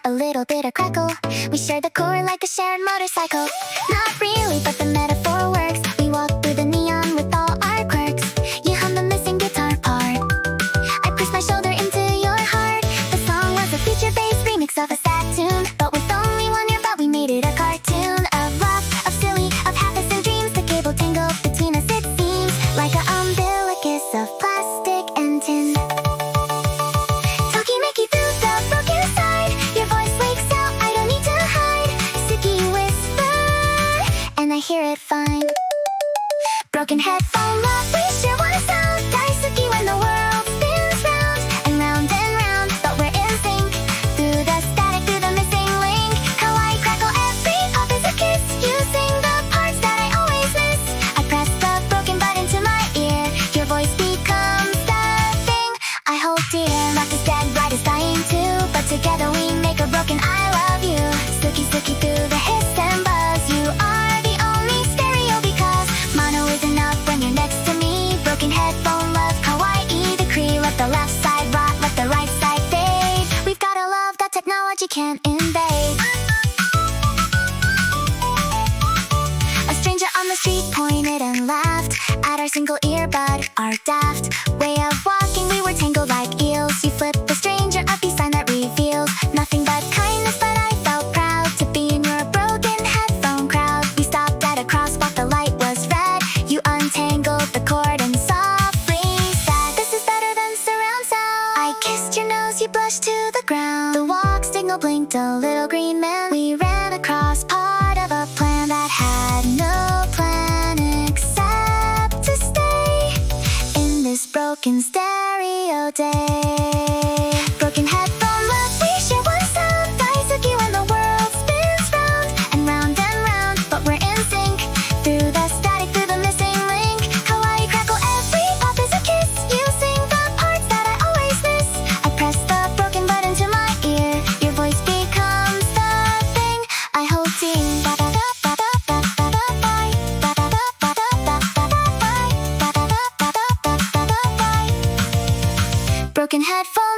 a little bit of crackle. We share the core like a shared motorcycle. Not really, but the metaphor works. We walk through the neon with all our quirks. You hum the missing guitar part. I push my shoulder into your heart. The song was a future bass remix of a sad tune, but with only 1 year, but we made it a cartoon of love, of silly, of happiness and dreams. The cable tangled between us, it seems like an umbilicus of plastic and tin. Hear it fine. Broken headphone love, we sure wanna sound Daisuki when the world spins round and round and round, but we're in sync. Through the static, through the missing link. Kawaii crackle, every pop is a kiss. You sing the parts that I always miss. I press the broken button to my ear. Your voice becomes the thing I hold dear. Left is dead, right is dying too, but together we make a broken I love you. Suki suki through the hiss and buzz. You are headphone love, kawaii decree. Let the left side rock, let the right side fade. We've got a love that technology can't invade. A stranger on the street pointed and laughed at our single earbud, our daft way of walking. We were tangled like eels. You flipped the stranger a peace sign that reveals nothing but kindness, but I felt proud to be in your broken headphone crowd. We stopped at a crosswalk, the light was red. You untangled the cord and you blushed to the ground. The walk signal blinked a little green man. We ran across part of a plan that had no plan except to stay in this broken stereo day. Broken headphone love, we share one sound. Daisuki when the world spins round and round, but we're in sync. Through the static, through the missing link. Kawaii crackle, every pop is a kiss. You sing the parts that I always miss. I press the broken button to my ear. Your voice becomes the thing I hold dear. Broken headphone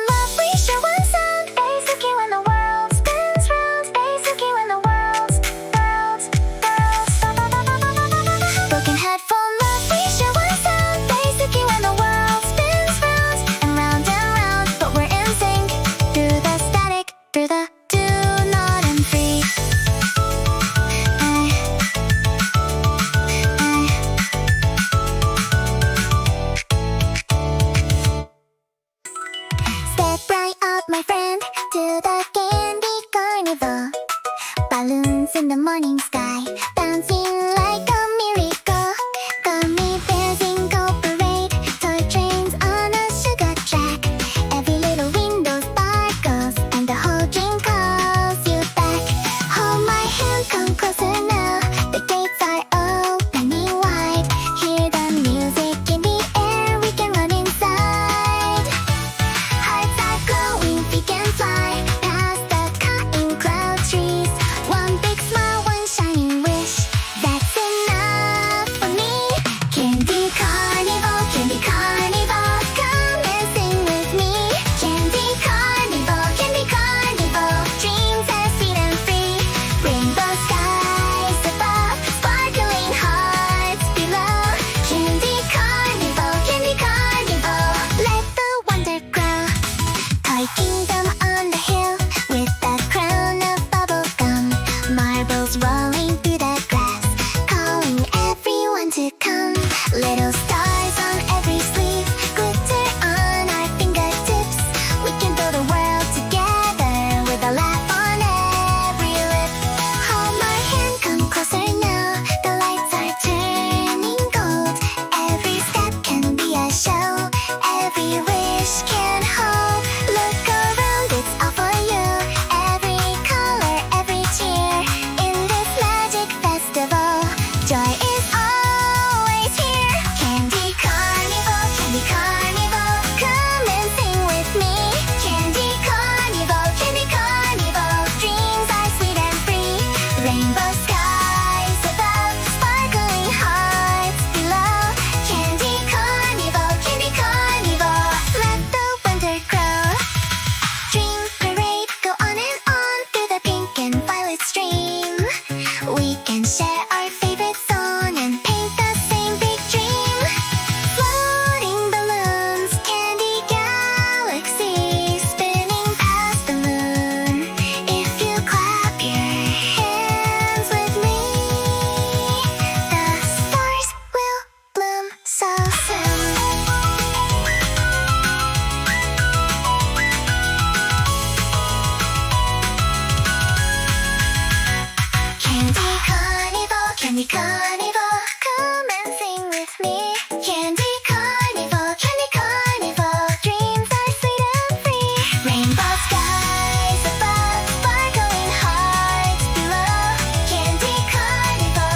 carnival, come and sing with me. Candy carnival, candy carnival, dreams are sweet and free. Rainbow skies above, sparkling hearts below. Candy carnival,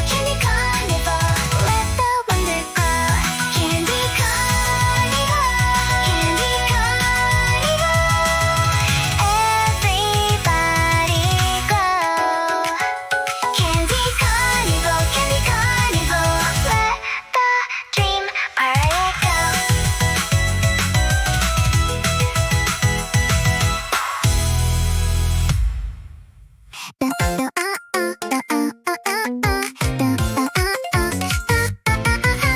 let the wonder grow. Candy carnival, everybody glow. Candy carnival, let the dream party go.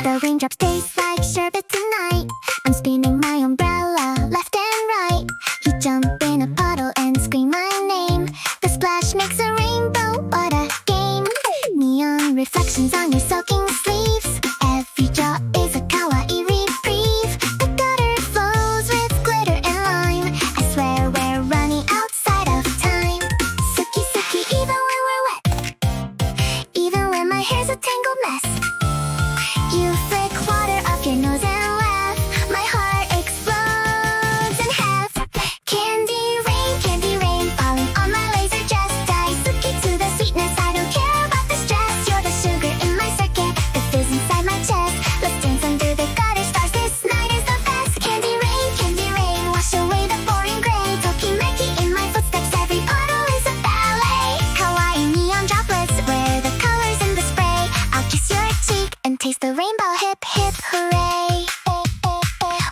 The raindrops taste like sherbet tonight. I'm spinning my umbrella left and right. You jump in a puddle and scream my name. The splash makes a rainbow, what a game. Neon reflections on your soaking sleeves. Every drop is a kawaii reprieve. The gutter flows with glitter and lime. I swear we're running outside of time. Suki suki even when we're wet, even when my hair's a tangled mess. You flick water off your nose and laugh. My heart explodes in half. Candy rain, falling on my laser dress. Daisuke to the sweetness, I don't care about the stress. You're the sugar in my circuit, the fizz inside my chest. Let's dance under the gutter stars, this night is the best. Candy rain, wash away the boring gray. Tokimeki in my footsteps, every puddle is a ballet. Kawaii neon droplets, wear the colors in the spray. I'll kiss your cheek and taste the rainbow, hip hip hooray.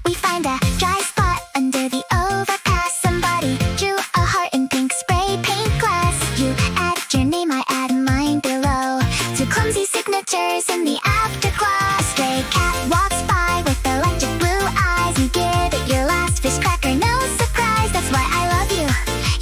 We find a dry spot under the overpass. Somebody drew a heart in pink spray paint glass. You add your name, I add mine below. Two clumsy signatures in the afterglow. A stray cat walks by with electric blue eyes. You give it your last fish cracker, no surprise. That's why I love you,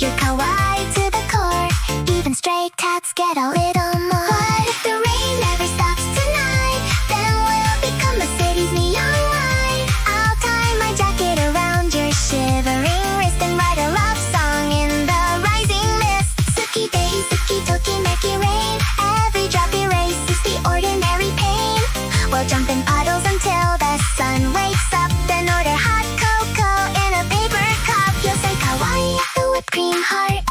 you're kawaii to the core. Even stray cats get a little more. What if the rain never stops tonight? Then we'll become the city's neon light. I'll tie my jacket around your shivering wrist and write a love song in the rising mist. Suki dei, suki tokimeki rain. Every drop erases the ordinary pain. We'll jump in puddles until the sun wakes up. Then order hot cocoa in a paper cup. You'll say kawaii at the whipped cream heart,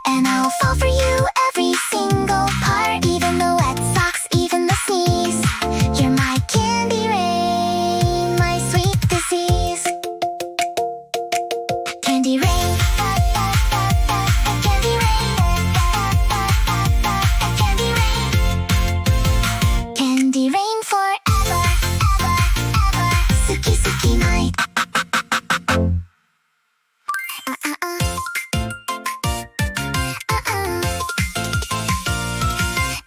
and I'll fall for you every single part. Even the wet socks, even the sneeze. You're my candy rain, my sweet disease. Candy rain, candy rain, candy rain. Candy rain forever, Suki suki night.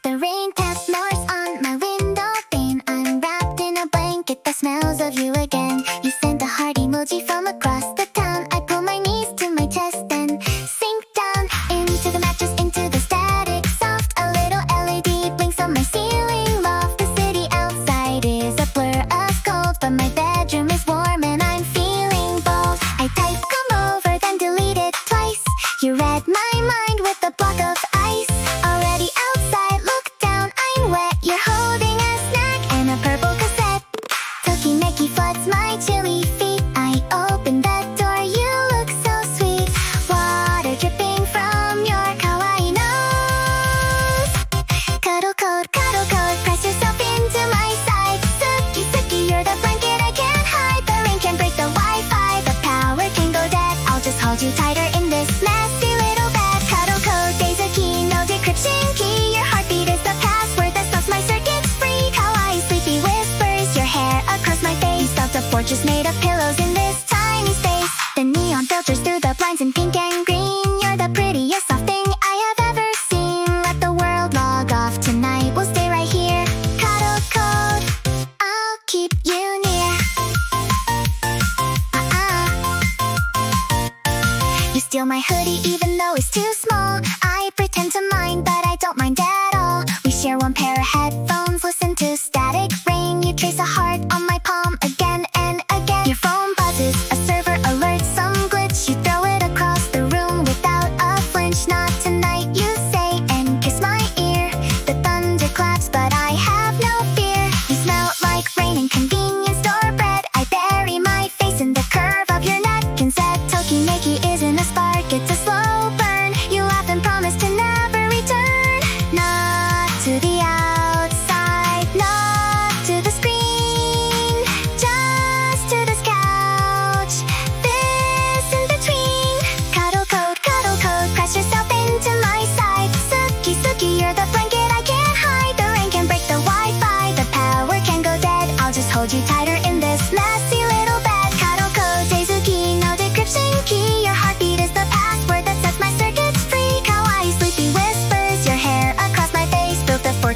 The rain taps Morse on my window pane. I'm wrapped in a blanket that smells of you again. You sent a heart emoji from across the town. I pull my knees to my chest and sink down into the mattress, into the static soft. A little LED blinks on my ceiling loft. The city outside is a blur of gold, but my bedroom is warm and I'm feeling bold. I type come over, then delete it twice. You read my mind with a block of ice. Already outside, look down, I'm wet. You're holding a snack and a purple cassette. Tokimeki floods my chilly feet. I open the door, you look so sweet. Water dripping from your kawaii nose. Cuddle code, press yourself into my side. Suki suki, you're the blanket I can't hide. The rain can break the Wi-Fi, the power can go dead. I'll just hold you tighter in this messy little bed. Cuddle code, days a key, no decryption key. Your heartbeat is the password that stops my circuits free. Kawaii sleepy whispers, your hair across my face. Built a fortress made of pillows in this tiny space. The neon filters through the blinds in pink and green. You're the prettiest soft thing I have ever seen. Let the world log off tonight, we'll stay right here. Cuddle code, I'll keep you near. You steal my hoodie even though it's too small. I pretend to mind, but I don't mind at all. We share one pair of headphones, listen to static rain. You trace a heart on my palm again and again. Your phone buzzes, a server alerts some glitch. You throw it across the room without a flinch. Not tonight, you say, and kiss my ear. The thunder claps, but I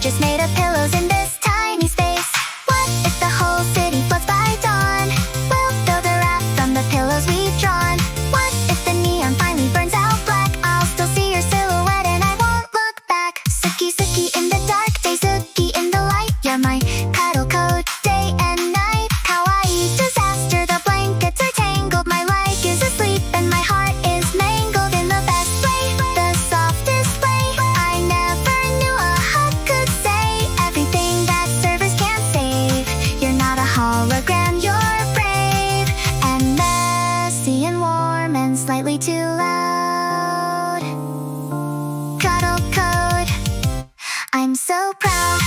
just made of pillows in this tiny space. What if the whole city floats by dawn? We'll build a raft from the pillows we've drawn. What if the neon finally burns out black? I'll still see your silhouette and I won't look back. Suki suki in the dark day, suki in the light. You're my paddle code, day and night. Kawaii disaster, the blankets are tangled. My leg is asleep and my heart is mangled in the best way, the softest way. I never knew a hug could say everything that servers can't save. You're not a hologram, you're brave and messy and warm and slightly too loud. Cuddle code, I'm so proud.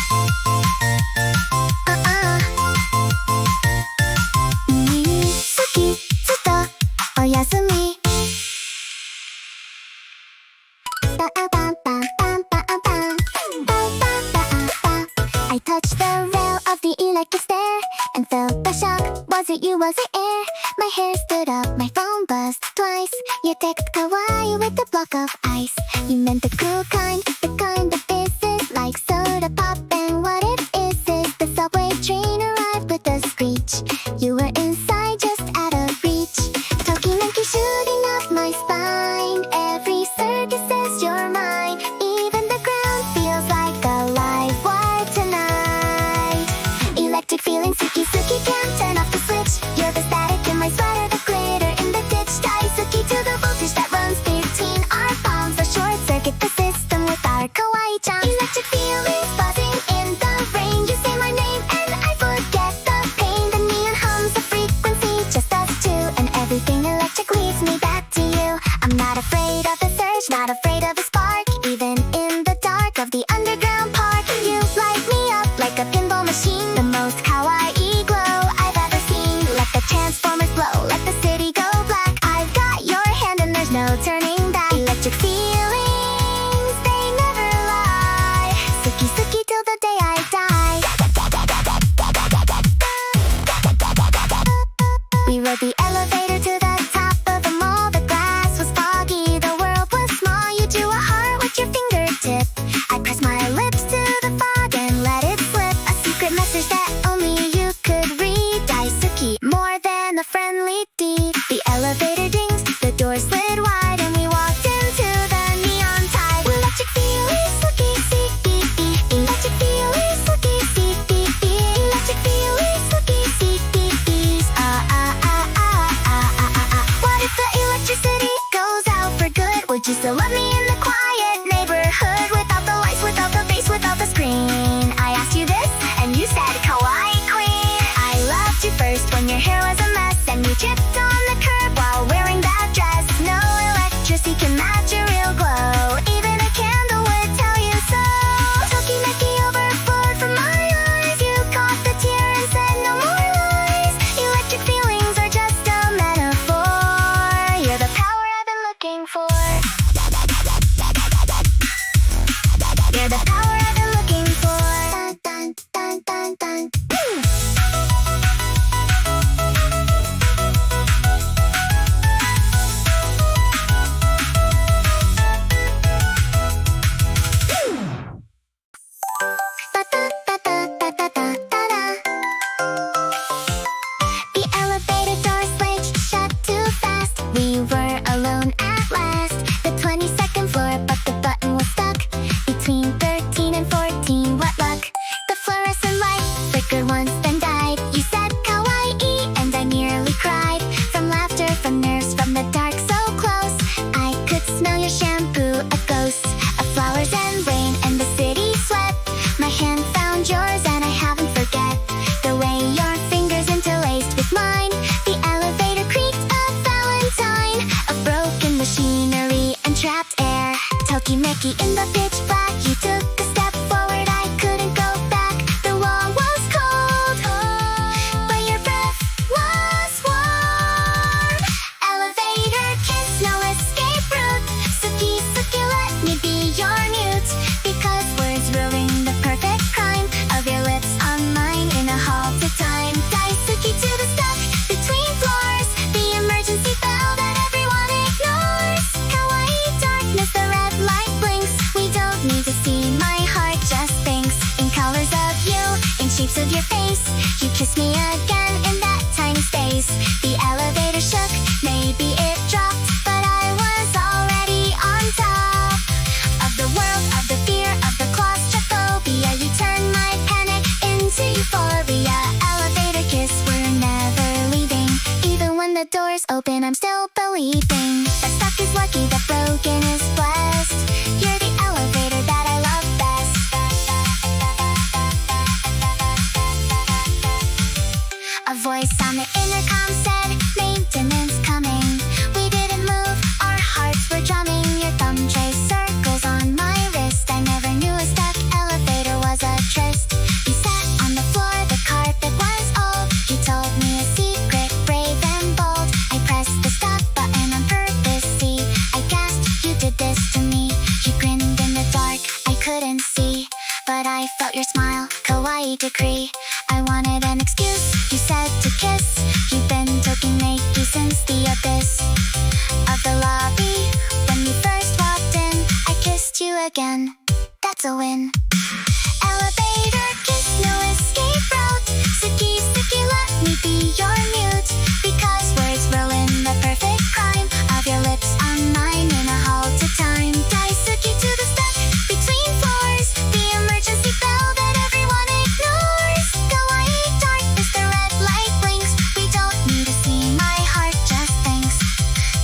Suki, tsuta, oyasumi. I touched the rail of the electric stair and felt the shock. Was it you, was it air? My hair stood up, my phone buzzed twice. You text kawaii with a block of ice. You meant the cool kind, the kind that fizzes like soda pop. And what it is the subway train arrived with a screech. You were inside, just out of reach. Tokimeki shooting up my spine. Every circus says you're mine. Even the ground feels like a live wire tonight. Electric feeling, suki suki, can't turn off the switch. You're the static in my sweater, the glitter in the ditch. Daisuki to the voltage that runs between our palms. A short circuit the system with our kawaii charms. Electric feelings buzzing in the rain. You say my name and I forget the pain. The neon hums a frequency, just us two. And everything electric leads me back to you. I'm not afraid of the surge, not afraid of the spark. Even in the dark of the underground park, you light me up like a pinball machine. The most kawaii glow I've ever seen. Let the transformers blow, let the city go black. I've got your hand and there's no turning back. Electric feelings, they never lie. Suki suki till the day I die. We rode the elevator to the top of the mall. The glass was foggy, the world was small. You drew a heart with your fingertip. I pressed my lips to the fog and let it slip. A secret message that only you could read. Daisuki, more than a friendly deed. The elevator dinged, the door slid wide, and we walked into the neon tide. Electric feelings, suki suki. Electric feelings, suki suki. Electric feelings, suki suki. What if the electricity goes out for good? Would you still love me in the quiet neighborhood? Without the lights, without the bass, without the screen. I asked you this, and you said kawaii queen. I loved you first when your hair was a mess, and you tripped on the curb while wearing that dress. No electricity can match your real glow. Even a candle would tell you so. Tokimeki overflowed from my eyes. You caught the tear and said no more lies. Electric feelings are just a metaphor. You're the power I've been looking for. You're the power I've been looking for. Dun, dun, dun, dun, dun. The elevator door slammed shut too fast. We were alone at last. The 22nd floor, but the button was stuck between 13 and 14. What luck! The fluorescent light flickered once, then died. You said kawaii, and I nearly cried. From laughter, from nerves, from the dark so close. I could smell your shampoo, a ghost of flowers and rain, and the city sweat. My hand found yours, and I haven't forget the way your fingers interlaced with mine. The elevator creaked, a valentine of broken machinery and trapped air. Tokimeki in the pitch black. You took a step forward, I couldn't go back. The wall was cold, but your breath was warm. Elevator kiss, no escape route. Suki suki, let me be your mute. Because words ruin the perfect crime of your lips on mine in a halt of time. Daisuki to the stuck between floors. The emergency bell that everyone ignores. Kawaii darkness, the red light blinks. We don't need to no believing. The stuck is lucky, the broken is blessed. You're the elevator that I love best. A voice on the intercom said, maintenance coming. We didn't move, our hearts were drumming. Your thumb traced circles on my wrist. I never knew a stuck elevator was a tryst. You sat on the floor, the carpet was old. You told me a secret, brave and bold. I pressed the stop button on purpose, see. I gasped, you did this to me. You grinned in the dark, I couldn't see. But I felt your smile, kawaii decree. I wanted an excuse, you said to kiss. You've been tokimeki since the abyss of the lobby. When you first walked in, I kissed you again. That's a win. Elevator kiss, no escape route. Suki, Suki, let me be your mute. Because words ruin the perfect crime of your lips on mine in a halt to time. Daisuki to the stuck between floors. The emergency bell that everyone ignores. Kawaii dark as the red light blinks. We don't need to see, my heart just thinks.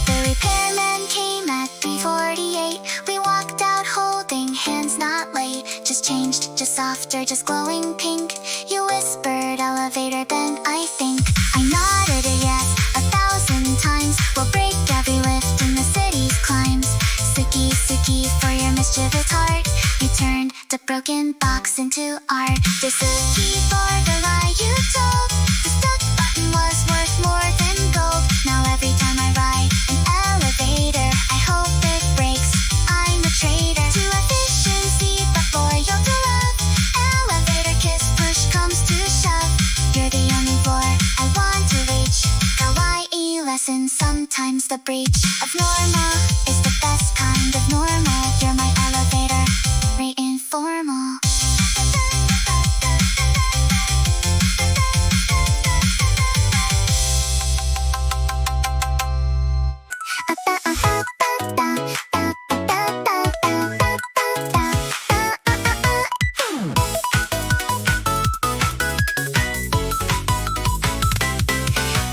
The repairman came at 3:48. We walked out holding hands, not late. Just changed, just softer, just glowing pink. You whispered elevator, then I think. I nodded a yes 1,000 times. We'll break every lift in the city's climbs. Suki, Suki, for your mischievous heart. You turned the broken box into art. The Suki for the lie you told. The stuck button was worth more than gold. Now every time I ride an elevator, I hope it breaks. I'm a traitor to efficiency, but loyal to love. Elevator kiss, push comes to shove. You're the only floor I want to reach. Kawaii lesson, sometimes the breach of normal is the best kind of normal. You're my elevator, very informal.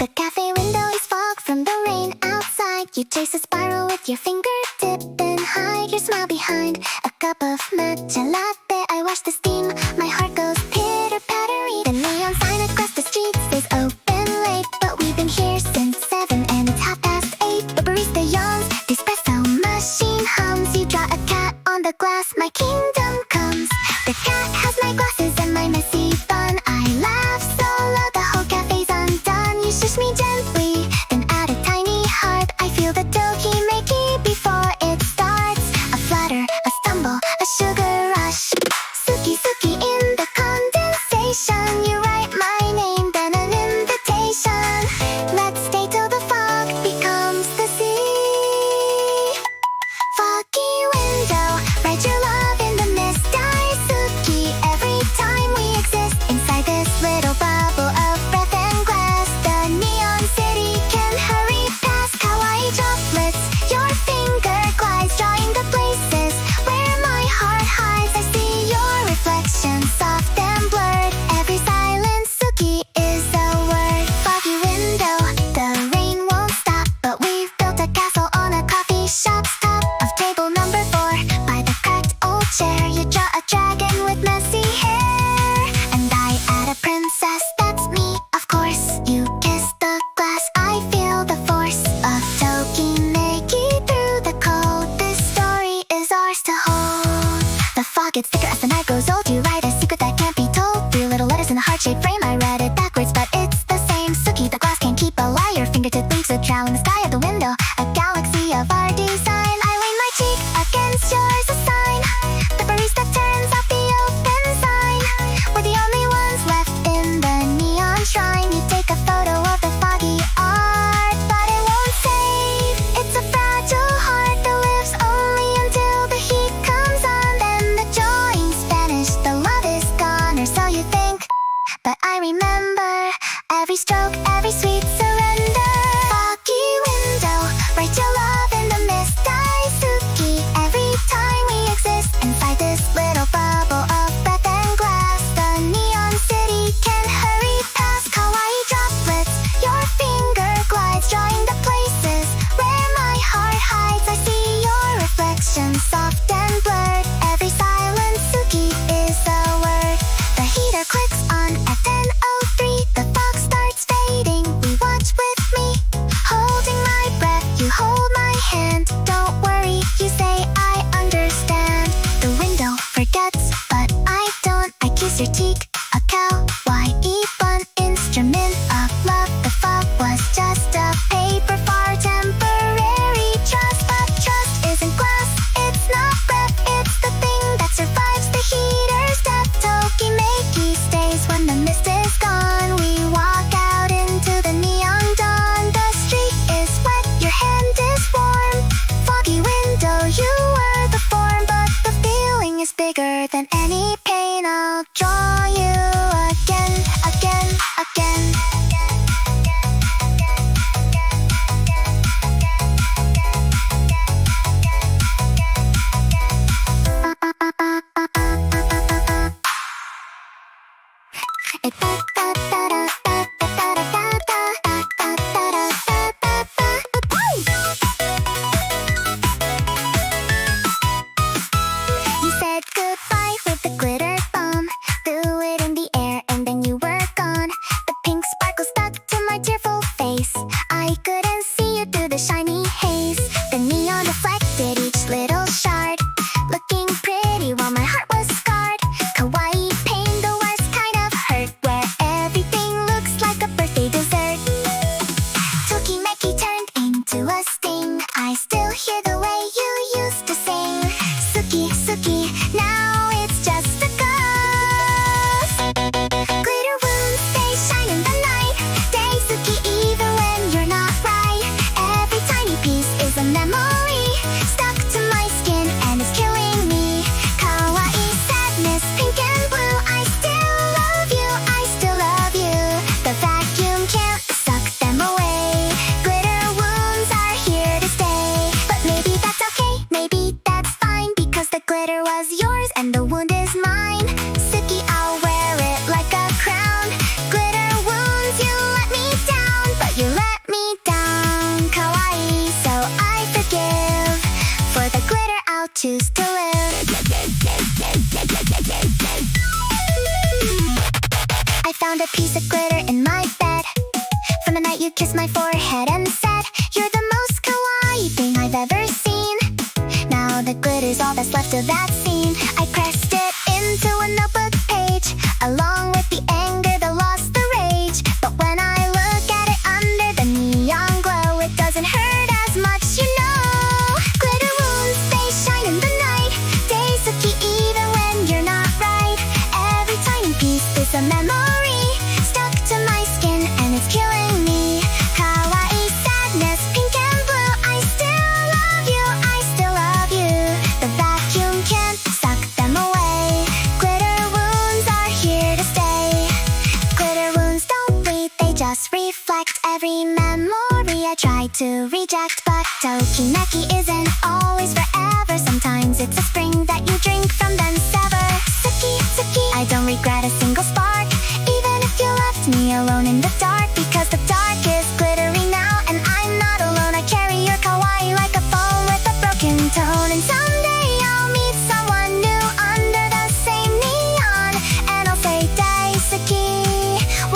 The cafe window is fog from the rain outside. You chase a spiral with your fingertip, then hide your smile behind a cup of matcha latte. I watch the steam, my heart goes pitter-pattery. The neon sign across the street says open late, but we've been here since 7 and it's 8:30. The barista yawns, the espresso machine hums. You draw a cat on the glass, my kingdom comes. The cat has my glasses and my messy bun. I laugh so loud the whole cafe's undone. You shush me gently, then add a tiny heart. I feel the tokimeki before it starts. A flutter, a stumble, a sugar rush. Suki, Suki in the condensation. You write my name, then an invitation. Let's stay till the fog becomes the sea. Foggy window, write your love in the mist. Daisuki, every time we exist inside this little bubble of breath and glass. The neon city can hurry past. Kawaii droplets, your finger glides, drawing the places where my heart hides. I see your reflection, soft and blurred. Every silence, Suki, is a word. Foggy window, the rain won't stop, but we've built a castle on a coffee shop's top of table number 4. By the cracked old chair, you draw a dragon with messy hair, and I add a princess. That's me, of course. You kiss the glass, I feel the force of tokimeki through the cold. This story is ours to hold. The fog gets thicker as the night grows old. You write a secret that can't be told. 3 little letters in a heart-shaped frame. I read it backwards, but it's the same. Suki, the glass can't keep a lie. Your fingertip leaves a trail in the sky at the window. A galaxy of our design. I lean my cheek against yours, a sign. The barista turns off the open sign. We're the only ones left in the neon shrine. You take a photo of the foggy art, but it won't save. It's a fragile heart that lives only until the heat comes on. Then the joy's vanished, the love is gone, or so you think. But I glitter was yours and the wound is mine. Suki, I'll wear it like a crown. Glitter wounds, you let me down, but you let me down. Kawaii, so I forgive. For the glitter, I'll choose to live. I found a piece of glitter in my bed. From the night you kissed my forehead and said, "You're the most kawaii thing I've ever seen." Now the glitter's all that's left of that scene. I pressed it into a notebook page, along with the anger that lost the rage. But when I look at it under the neon glow, it doesn't hurt as much, you know. Glitter wounds, they shine in the night. Daisuki, even when you're not right. Every tiny piece is a memory stuck to my skin, and it's killing me. Kawaii sadness, pink and blue. I still love you, I still love you. The vacuum can't suck them away. Glitter wounds are here to stay. Glitter wounds don't bleed, they just reflect every memory I tried to reject. But Tokimeki isn't always forever. Sometimes it's a spring that you drink from, then sever. Suki, Suki, I don't regret a single spark, even if you left me alone in the dark. Because the dark is glittery now, and I'm not alone. I carry your kawaii like a phone with a broken tone. And someday I'll meet someone new under the same neon, and I'll say Daisuki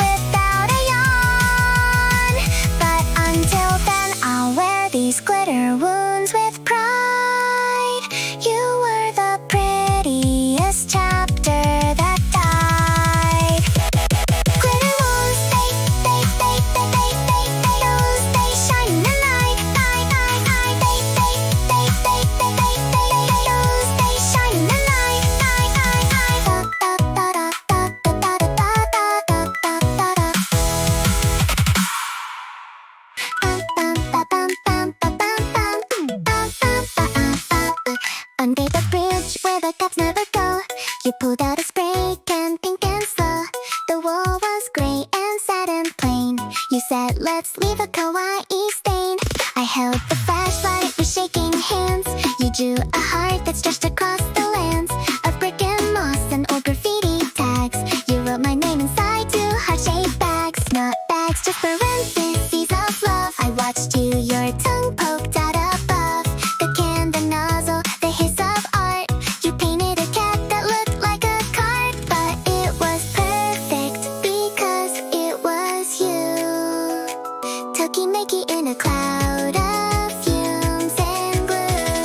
without a yawn. But until then, I'll wear these glitter wounds with pride. You were the prettiest chapter that died. Glitter wounds, they shine in the night. They shine in the night. Under the bridge where the cops never go, you pulled out a spray can, pink and slow. The wall was gray and sad and plain. You said, "Let's leave a kawaii stain." I held the flashlight, it was shaking hands. You drew a heart that stretched across the lands of brick and moss and old graffiti tags. You wrote my name inside two heart-shaped bags. Not bags, just parentheses of love. I watched you, your tongue poked out above the can, the nozzle, the hiss of art. You painted a cat that looked like a card, but it was perfect because it was you. Tokimeki in a cloud of fumes and glue.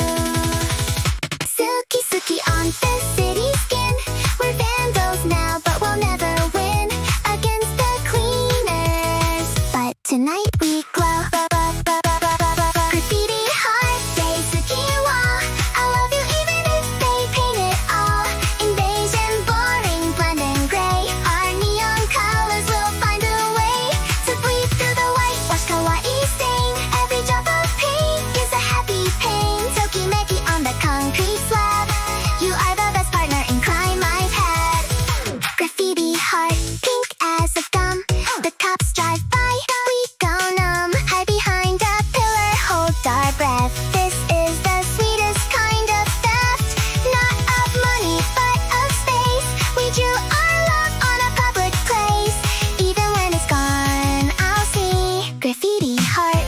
Suki, Suki on the city skin. We're vandals now, but we'll never win against the cleaners. But tonight we glow. Graffiti heart, Daisuki wall. I love you even if they paint it all in beige and boring, blend and gray. Our neon colors will find a way to bleed through the whitewash kawaii stain. Every drop of paint is a happy pain. Tokimeki on the concrete slab. You are the best partner in crime I've had. Graffiti heart, pink as a gum. The cops drive by, we go numb. Hide behind a pillar, hold our breath. This is the sweetest kind of theft. Not of money, but of space. We drew our love on a public place. Even when it's gone, I'll see. Graffiti heart,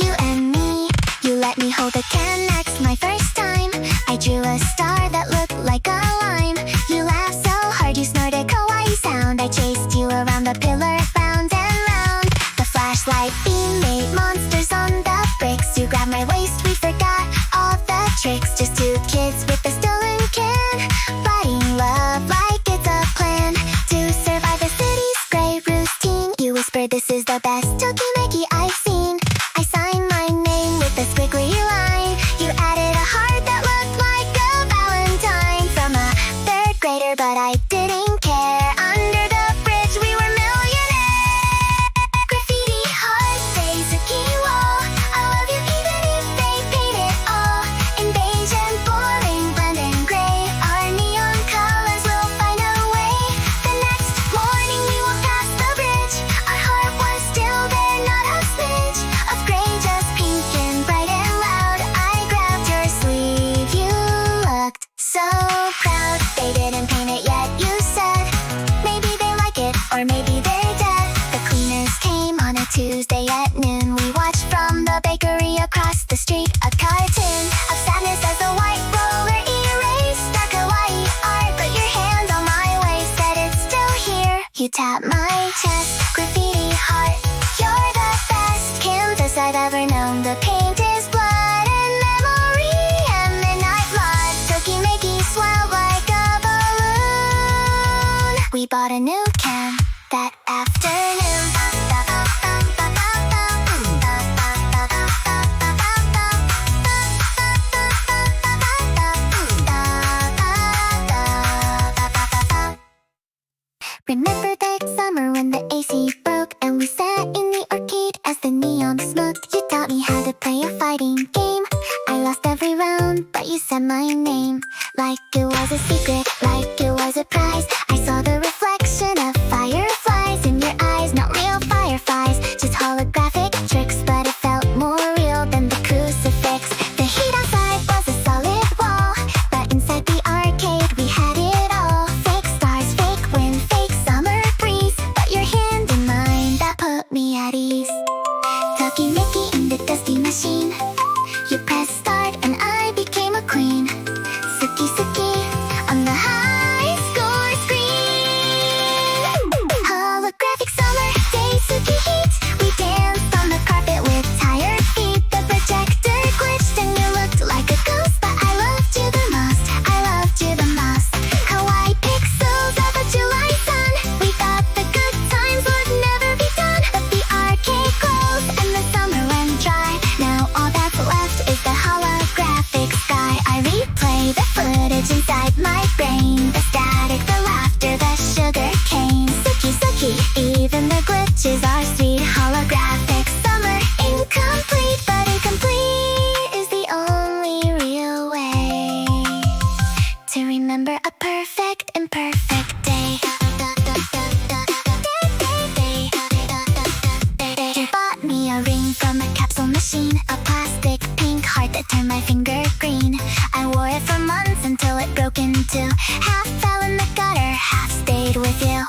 you and me. You let me hold a can next my first time. I drew a star that looked like a lime. You laughed so hard, you snorted kawaii sound. I chased you around the pillar, round and round. The flashlight beam made monsters on the bricks. You grabbed my waist, we forgot all the tricks. Just two kids with a stolen can, fighting love like it's a plan to survive the city's gray routine. You whispered, "This is the best Tokimeki I've seen." I signed my name with a squiggly line. You added a heart that looked like a valentine from a third grader, but I didn't care. Under the bridge we were millionaires. Graffiti heart, Daisuki wall. I love you even if they paint it all in beige and boring, blend and gray. Our neon colors will find a way. The next morning we walked past the bridge. Our heart was still Tuesday at noon, we watched from the bakery across the street a cartoon of sadness as the white roller erased our kawaii art. Put your hand on my waist, said it's still here. You tap my chest, graffiti heart. You're the best canvas I've ever known. The paint is blood and memory and midnight blood. Tokimeki swelled like a balloon. We bought a new can that afternoon. Remember that summer when the AC broke and we sat in the arcade as the neon smoked? You taught me how to play a fighting game. I lost every round, but you said my name like it was a secret, like it was a prize. I saw the reflection of fireflies in your eyes. Not real fireflies, just holographic tricks, but it felt more real than the crucifix. The heat outside was a solid wall, but inside the arcade we had it all. Fake stars, fake wind, fake summer breeze, but your hand in mine, that put me at ease. Tokimeki in the dusty machine. You pressed start and I became a queen. Suki suki on the high score screen. Holographic summer day, suki heat. We danced on the carpet with tired feet. The projector glitched and you looked like a ghost, but I loved you the most, I loved you the most. Kawaii pixels of a July sun. We thought the good times would never be done, but the arcade closed and the summer went dry. Now all that's left is the holographic sky. I replay the footage inside my brain. The static, the laughter, the sugar cane. Suki suki, even the glitches are sweet. Holographic summer, incomplete, but incomplete is the only real way to remember a perfect, imperfect day. You bought me a ring from a capsule machine, a plastic pink heart that turned my finger green. I wore it for months until it broke in two. Half fell in the gutter, half stayed with you.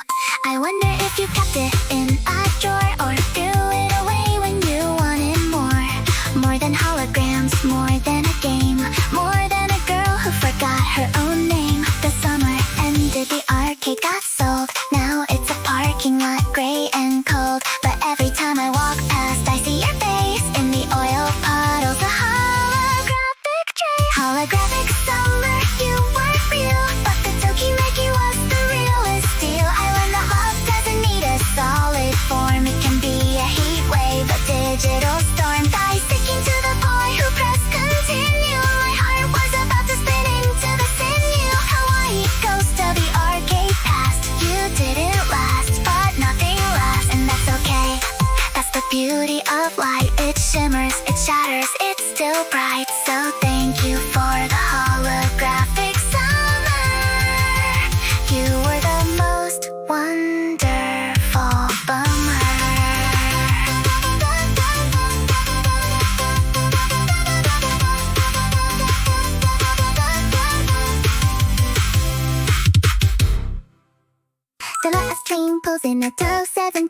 I wonder if you kept it in a drawer or threw it away when you wanted more. More than holograms, more than a game, more than a girl who forgot her own name. The summer ended, the arcade got sold. Now it's a parking lot, gray and cold. But every time I walk past, I see your face in the oil puddles. The holographic tray. Holographic summer, you were real, but the Tokimeki was the realest deal. I learned that love doesn't need a solid form. It can be a heat wave, a digital storm. By sticking to the boy who pressed continue, my heart was about to spin into the sinew. Hawaii, ghost of the arcade past. You didn't last, but nothing lasts, and that's okay. That's the beauty of light. It shimmers, it shatters, it's still bright. So thank you for the holographic summer. You were the most wonderful bummer. The last train pulls in at 17.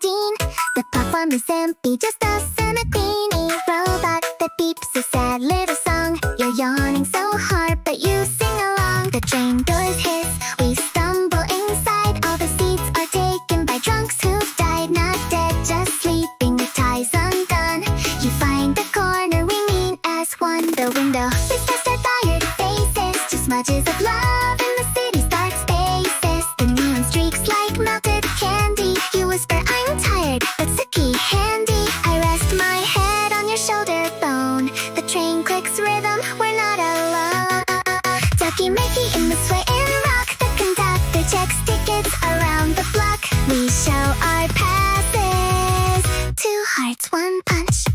The platform is empty, just us and a teeny robot that beeps a sad little song. You're yawning so hard, but you sing along. The train doors hiss, we stumble inside. All the seats are taken by drunks who've died. Not dead, just sleeping with ties undone. You find the corner, we meet as one. The window is past our tired faces, just smudges of love in the city's dark spaces. The neon streaks like melted candy. You whisper, I'm tired, but Suki handy. I rest my head on your shoulder bone. The train clicks rhythm, we're not alone. Tokimeki in the sway and rock. The conductor checks tickets around the block. We show our passes. Two hearts, one punch.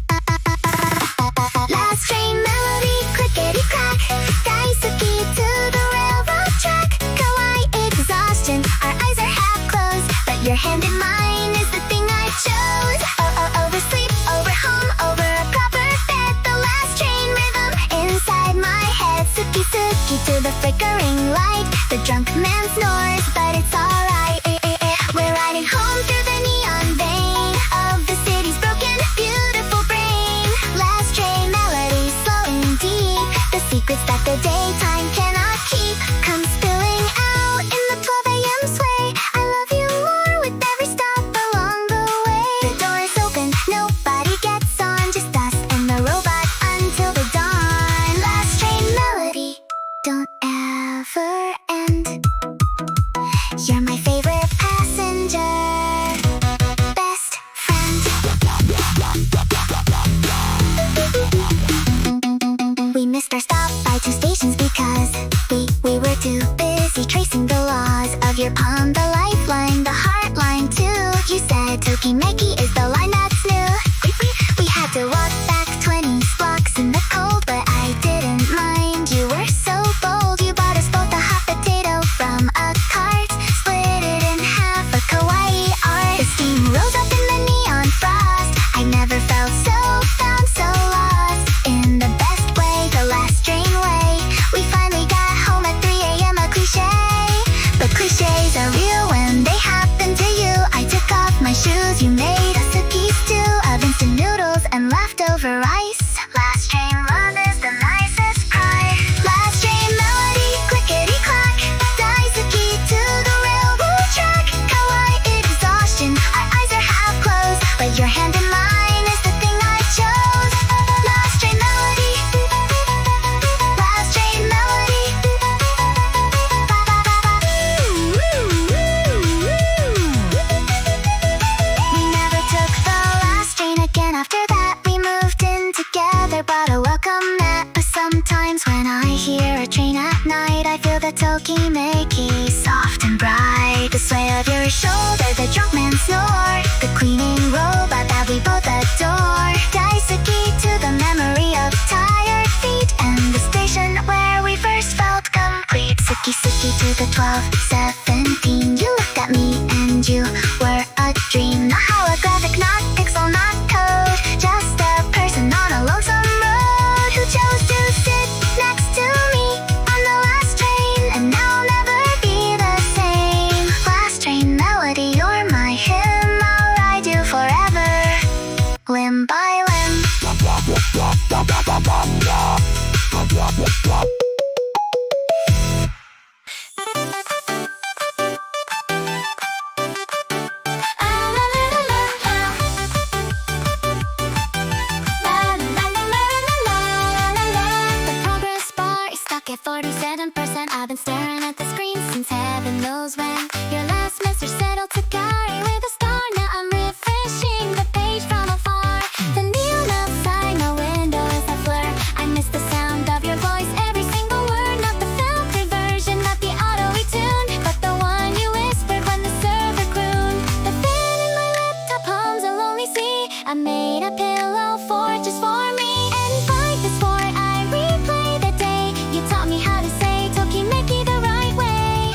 Last train melody, clickety crack. Daisuki to the railroad track. Kawaii exhaustion, our eyes are half closed, but your hand in mine is the thing I chose. Oversleep, over home, over a proper bed. The last train rhythm inside my head. Suki suki to the flickering light. The drunk man snores, but it's alright. We're riding home through the neon vein of the city's broken erasing the laws of your palm, the lifeline, the heart line too. You said Tokimeki is the line that's new. We had to walk back 20 blocks in the cold, but I didn't mind. You were so bold. You bought us both a hot potato from a cart, split it in half, a kawaii art. The steam rose up in the neon frost. I never felt so found, so lost. In the best way, the last train way. We finally got home at 3 a.m. A cliche, but cliches are real when they happen to you. I took off my shoes. You made us a piece too of instant noodles and leftover rice. Last train love is the nicest cry. Last train melody, clickety clack. Daisuki to the railroad track. Kawaii exhaustion, our eyes are half closed, but your hand in mine is the thing I chose. Last train melody, last train melody. We never took the last train again after that. We moved in together, bought a welcome mat. But sometimes when I hear a train at night, I feel the tokimeki, soft and bright. The sway of your shoulder, the drunk man snore, the cleaning robot that we both adore. Daisuki to the memory of tired feet and the station where we first felt complete. Suki Suki to the 12, 17. You looked at me and you were a dream. Not holographic, not pixel, not code. Just a person on a lonesome road who chose to sit next to me on the last train, and now I'll never be the same. Last train melody, you're my hymn. I'll ride you forever, limb by limb. The progress bar is stuck at 47%. I've been staring at the screen since heaven knows when. Your last message said Otsukari with a star. Now I'm refreshing the page from afar. The neon outside my window is a blur. I miss the sound of your voice, every single word. Not the filtered version, not the auto-retune, but the one you whispered when the server crooned. The pen in my laptop hums a lonely sea. I made a pillow fort just for me, and like this fort I replay the day you taught me how to say Tokimeki the right way.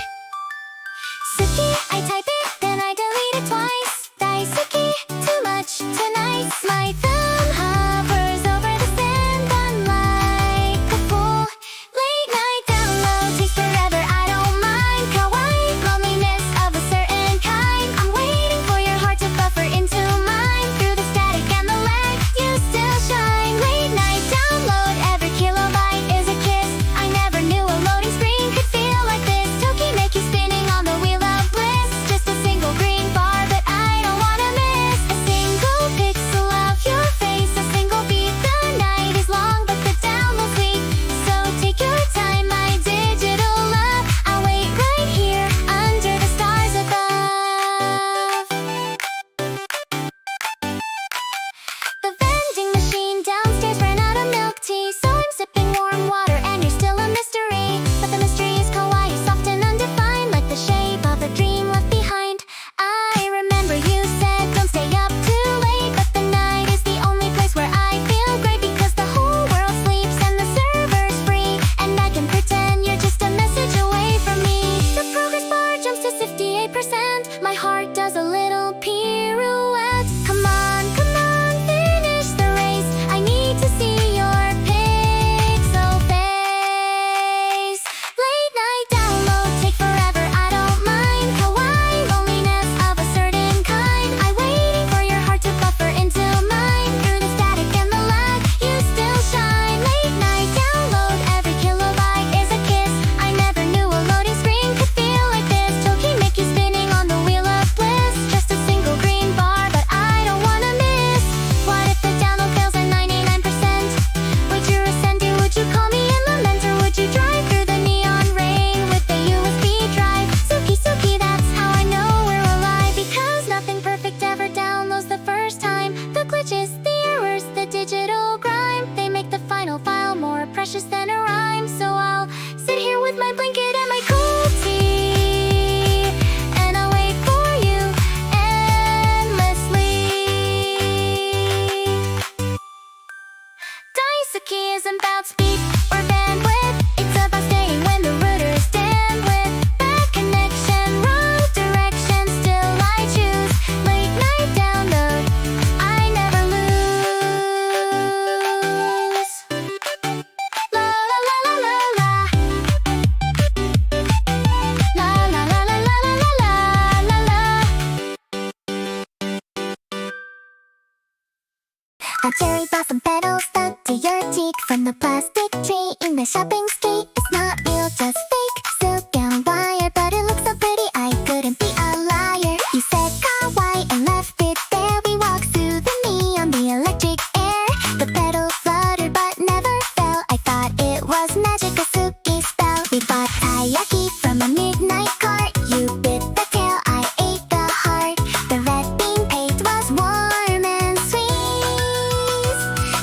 and the plastic tree in the shopping street. It's not real, just fake silk and wire, but it looks so pretty, I couldn't be a liar. You said kawaii and left it there. We walked through the neon, the electric air. The pedal fluttered but never fell. I thought it was magic, a Suki spell. We bought taiyaki from a midnight cart. You bit the tail, I ate the heart. The red bean paste was warm and sweet.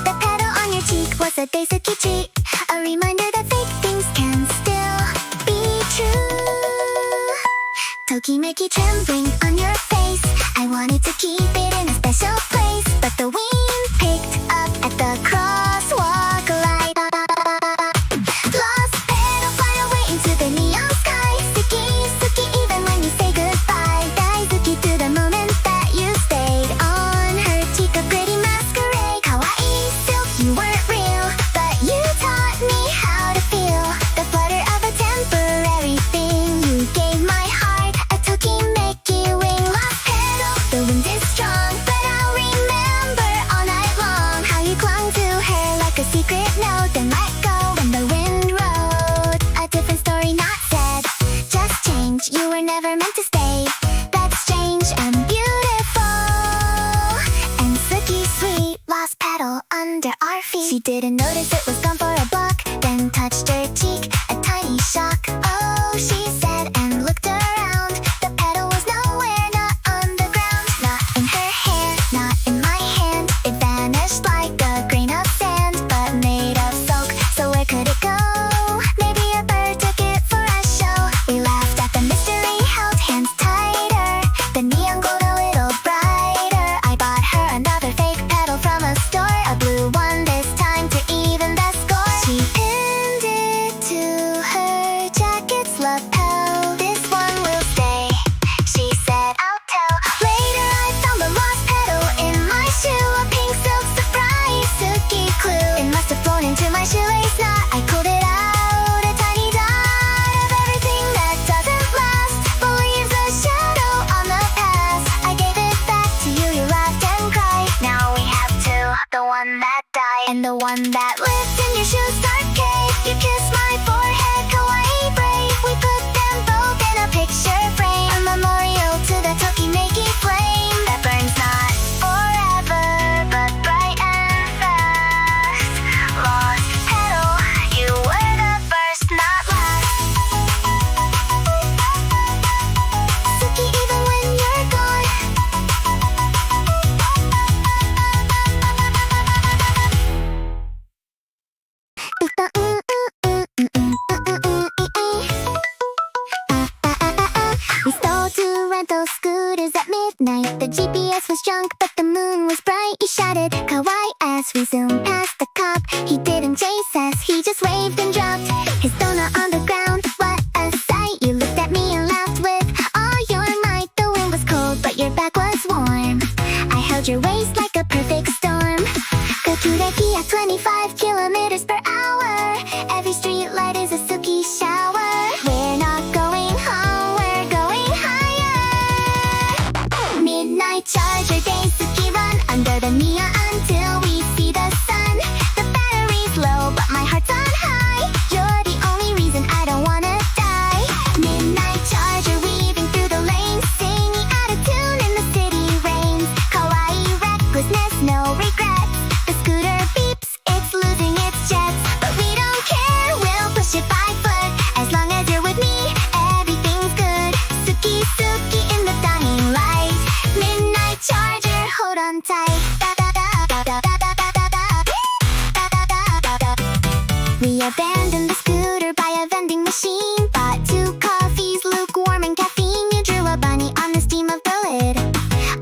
The pedal on your cheek was a daisuki treat, a reminder that fake things can still be true. Tokimeki trembling on your face, I wanted to keep it in a special place, but the wind picked up at the crosswalk light. Lost pedal, fly away into the neon sky. Suki, Suki, even when you say goodbye. Daisuki to the moment that you stayed on her cheek, a pretty masquerade. Kawaii silk, you weren't real, but you taught me how to feel the flutter of a temporary thing. You gave my heart a tokimeki wing. Lost pedal, the wind is strong, but I'll remember all night long how you clung to her like a secret note, then let go when the wind rode. A different story not said, just change. You were never meant to stay. That's strange and beautiful. And Suki sweet, lost pedal under our feet. She didn't notice it was gone for a block, then touched her cheek, a tiny shock. Oh, she said and looked around. The pedal was nowhere, not on the ground, not in her hair, not in my hand. It vanished like a grain of sand, but made of silk, so where could it go? Maybe a bird took it for a show. We laughed at the mystery, held hands tighter. The neon glowed a little brighter. I bought her another fake pedal from a store, a blue one this time to even the score. She pinned it to her jacket's lapel. This one will stay, she said, I'll tell. Later I found the lost pedal in my shoe, a pink silk surprise Suki clue. It must have flown into my shoelace knot. I pulled it out, a tiny dot of everything that doesn't last, but leaves a shadow on the past. I gave it back to you, you laughed and cried. Now we have two, the one that died and the one that lived in your shoe arcade. You kissed my forehead, kawaii brave. We put them both in a picture frame, a memorial to the tokimeki flame that burns not forever but bright and fast. Lost pedal, you were the first, not last. Suki, even when you're gone. We stole 2 rental scooters at midnight. The GPS was drunk, but the moon was bright. You shouted kawaii as we zoomed past the cop. He didn't chase us, he just waved and dropped his donut on the ground. What a sight! You looked at me and laughed with all your might. The wind was cold, but your back was warm. I held your waist like a perfect storm. Kokureki at 25 kilometers per hour. Every street light is a Suki shower. We're not going home, we're going higher. Midnight charger day, Suki run under the neon until we see the sun. The battery's low, but my heart's on high. You're the only reason I don't wanna die. Midnight charger weaving through the lanes, singing out of tune in the city rains. Kawaii recklessness, no regrets. The scooter beeps, it's losing its jets, but we don't care, we'll push it by foot. As long as you're with me, everything's good. Suki, Suki in the dying light. Midnight charger, hold on tight. We abandoned the scooter by a vending machine. Bought 2 coffees, lukewarm and caffeine. You drew a bunny on the steam of the lid.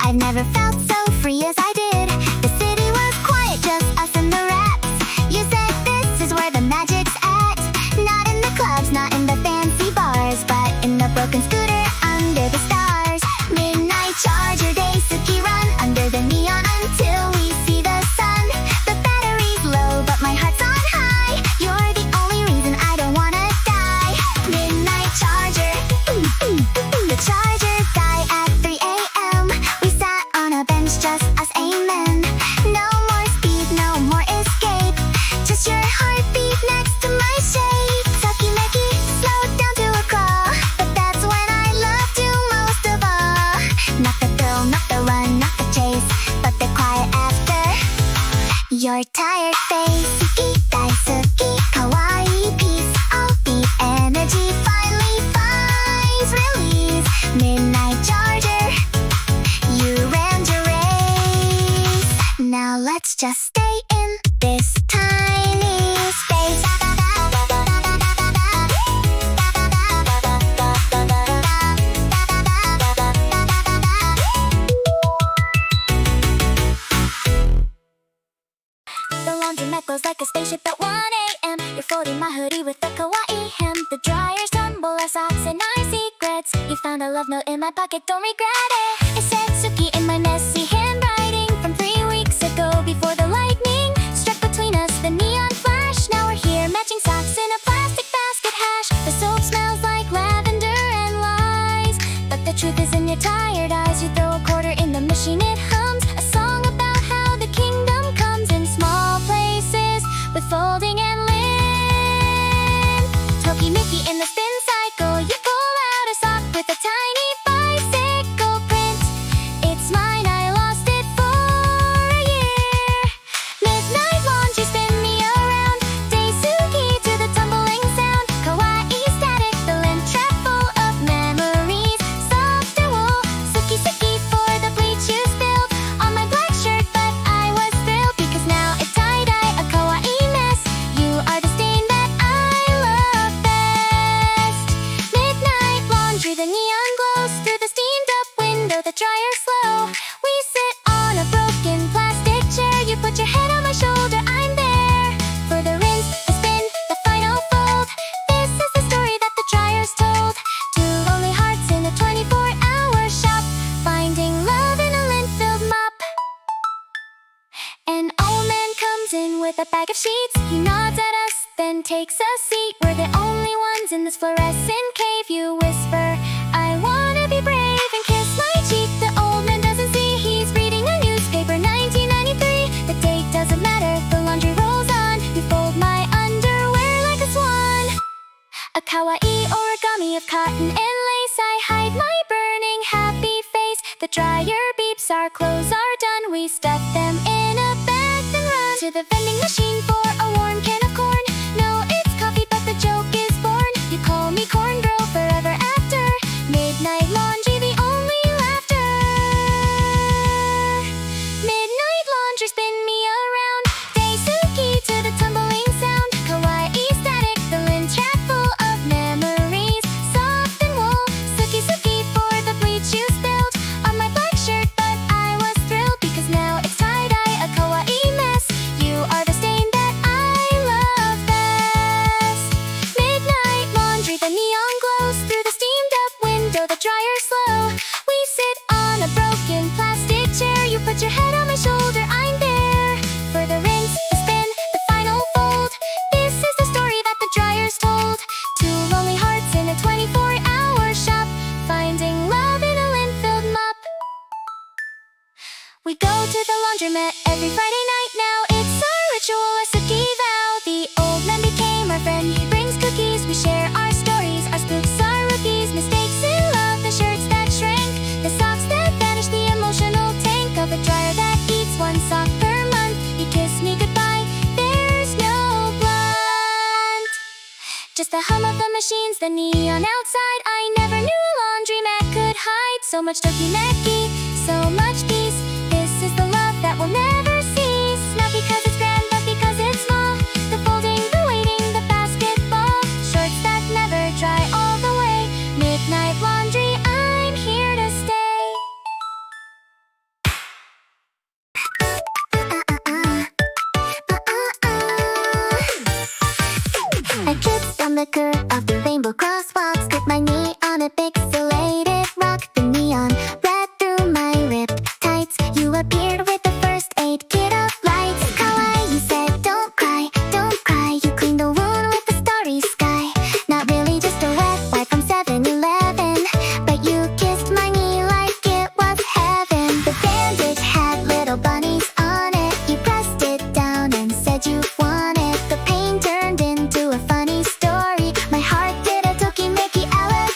I've never felt so free as I did. The city was quiet, just us and the rats. You said this is where the magic's at. Not in the clubs, not in the fancy bars, but in the broken scooter under the stars. Midnight charger day, Suki run under the neon until we see the sun. The battery's low, but my heart's on high. You're the only just stay in this tiny space. The laundromat glows like a spaceship at 1 a.m. You're folding my hoodie with the kawaii hem. The dryers tumble our socks and our secrets. You found a love note in my pocket, don't regret it. It said Suki in my messy handwriting from 3 weeks ago. Before the lightning struck between us, the neon flash. Now we're here, matching socks in a plastic basket hash. The soap smells like lavender and lies, but the truth is in your tired eyes. You throw a quarter in the machine, it hums a song about how the kingdom comes in small places with folding and lint. Toki Mickey in the spin cycle. You pull out a sock with a tiny bicycle print. It's mine, I lost it for a year. Midnight laundry, spin me around. Daisuki to the tumbling sound. Kawaii static, the lint trap full of memories. Soft and wool, Suki Suki for the bleach you spilled on my black shirt. But I was thrilled because now it's tie-dye, a kawaii mess. You are the stain that I love best. Midnight laundry, the neon glows through the steamed up window, the dryer slow. We sit on a broken plastic chair. You put your head on my shoulder, I'm there for the rinse, the spin, the final fold. This is the story that the dryer's told. Two lonely hearts in a 24-hour shop, finding love in a lint-filled mop. An old man comes in with a bag of sheets. He nods at us, then takes a seat. We're the only ones in this fluorescent cave. You whisper, I wanna be brave, and kiss my cheek. The old man doesn't see, he's reading a newspaper. 1993, the date doesn't matter. The laundry rolls on. You fold my underwear like a swan. A kawaii origami of cotton and lace. I hide my burning happy face. The dryer beeps, our clothes are done. We stuff them in a bag, then run to the vending machine for a warm can of corn. No, it's coffee, but the joke is born. You call me corn girl forever after. Midnight laundry, the only laughter. Midnight laundry, spin me around. Daisuki to the tumbling sound. Kawaii static, the lint trap full of memories. Soft and wool, Suki Suki for the bleach you spilled on my black shirt. But I was thrilled because now it's tie-dye, a kawaii mess. You are the stain that I love best. Midnight laundry, the neon glows through the steamed up window, the dryer slow. We sit on a broken plastic chair. You put your head on my shoulder, I'm there for the rinse, the spin, the final fold. This is the story that the dryer's told. Two lonely hearts in a 24-hour shop, finding love in a lint-filled mop. We go to the laundromat every Friday night now. It's our ritual, a Suki vow. The old man became our friend. He brings cookies, we share our stories. Our spooks are rookies, mistakes in love. The shirts that shrank, the socks that vanished. The emotional tank of a dryer that eats one sock per month. You kiss me goodbye, there's no blunt. Just the hum of the machines, the neon outside. I never knew a laundromat could hide so much tokimeki, so much peace. This is the love that will never cease. Not because it's grand, but because it's small. The folding, the waiting, the basketball. Shorts that never dry all the way. Midnight laundry, I'm here to stay. I tripped on the curve of the rainbow crosswalks. Put my knee on a pixelated rock. The neon red through my ripped tights. You appeared with the first aid kit of lights. Kawaii, you said don't cry, don't cry. You cleaned the wound with the starry sky. Not really just a wet wipe from 7-Eleven, but you kissed my knee like it was heaven. The bandage had little bunnies on it. You pressed it down and said you want it. The pain turned into a funny story. My heart did a tokimeki elegy.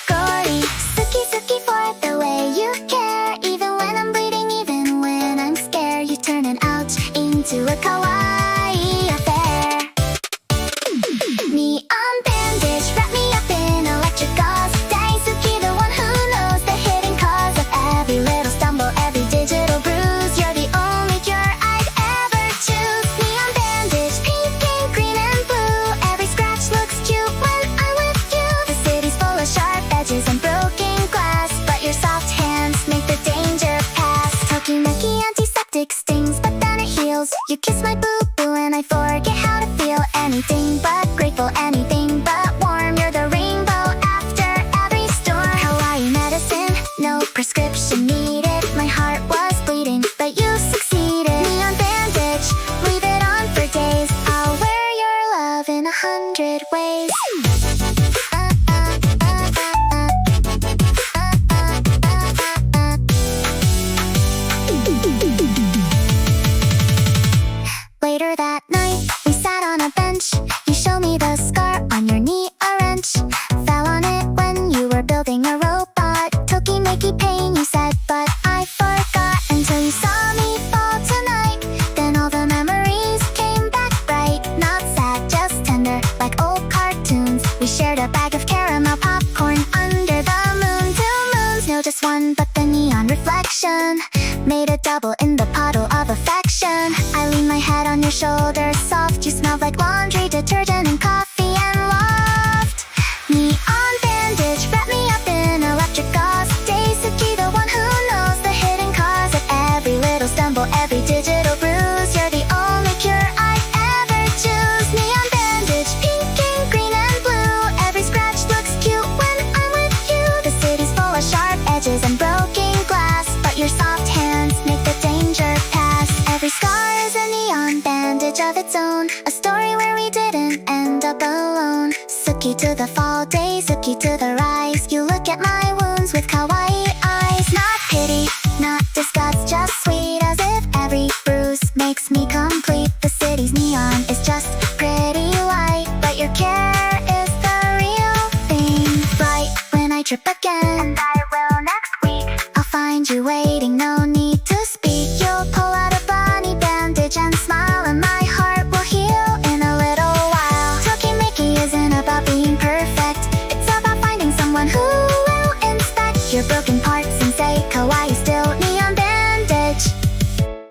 reflection made a double in the puddle of affection. I lean my head on your shoulder, soft. You smelled like laundry detergent and coffee and loft. Neon bandage, wrap me up in electric gauze. Daisuke, the one who knows the hidden cause of every little stumble, every digital bruise. You're the only cure I'd ever choose. Neon bandage, pink and green and blue. Every scratch looks cute when I'm with you. The city's full of sharp edges and broken glass, but your soft hands make the danger pass. Every scar is a neon bandage of its own, a story where we didn't end up alone. Suki to the fall days, Suki to the rise. You look at my wounds with kawaii eyes. Not pity, not disgust, just sweet, as if every bruise makes me complete. The city's neon is just pretty light, but your care is the real thing. Right when I trip again, and I will next week, I'll find you waiting, no need to speak. You'll pull out a bunny bandage and smile, and my heart will heal in a little while. Tokimeki isn't about being perfect, it's about finding someone who will inspect your broken parts and say kawaii still. Neon bandage,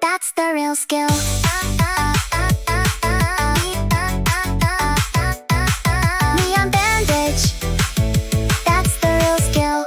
that's the real skill. Neon bandage, that's the real skill.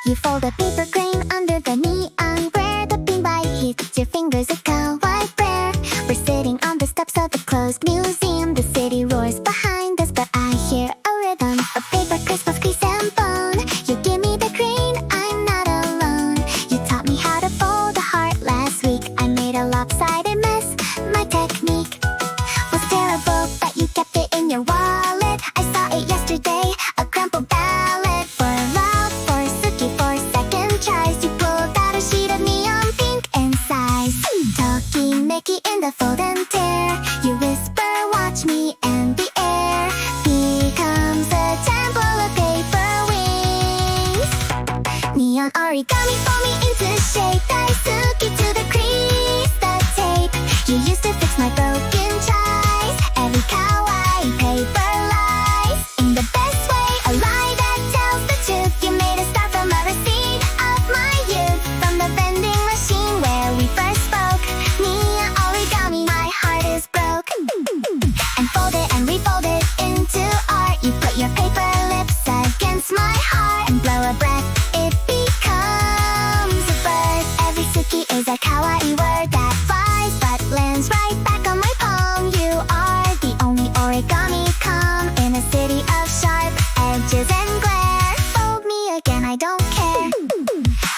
You fold a paper crane under the neon where the beam by hits your fingers a kawaii prayer. We're sitting on the steps of a closed museum. The city roars behind us, but I hear a rhythm, a paper Christmas crease and bone. You give me the crane, I'm not alone. You taught me how to fold a heart last week. I made a lopsided mess, my technique was terrible, but you kept it in your wallet. I saw it yesterday, a crumpled ballad for love, for Suki, for second tries. You pulled out a sheet of neon pink in size. Tokimeki in the fold and tear. You whisper, watch me, and the air becomes a temple of paper wings. Neon origami fold me into shape. Daisuke to the crease, the tape you used to fix my broken ties. Every kawaii paper lies in the best way, a lie that tells the truth. You made a star from a receipt of my youth, from the vending machine where we first spoke. Neon origami, my heart is broke. And fold it and refold it into art. You put your paper lips against my heart and blow a breath, it becomes a bird. Every Suki is a kawaii word that flies but lands right back on my palm. You are the only origami come in a city of sharp edges and glare. Fold me again, I don't care.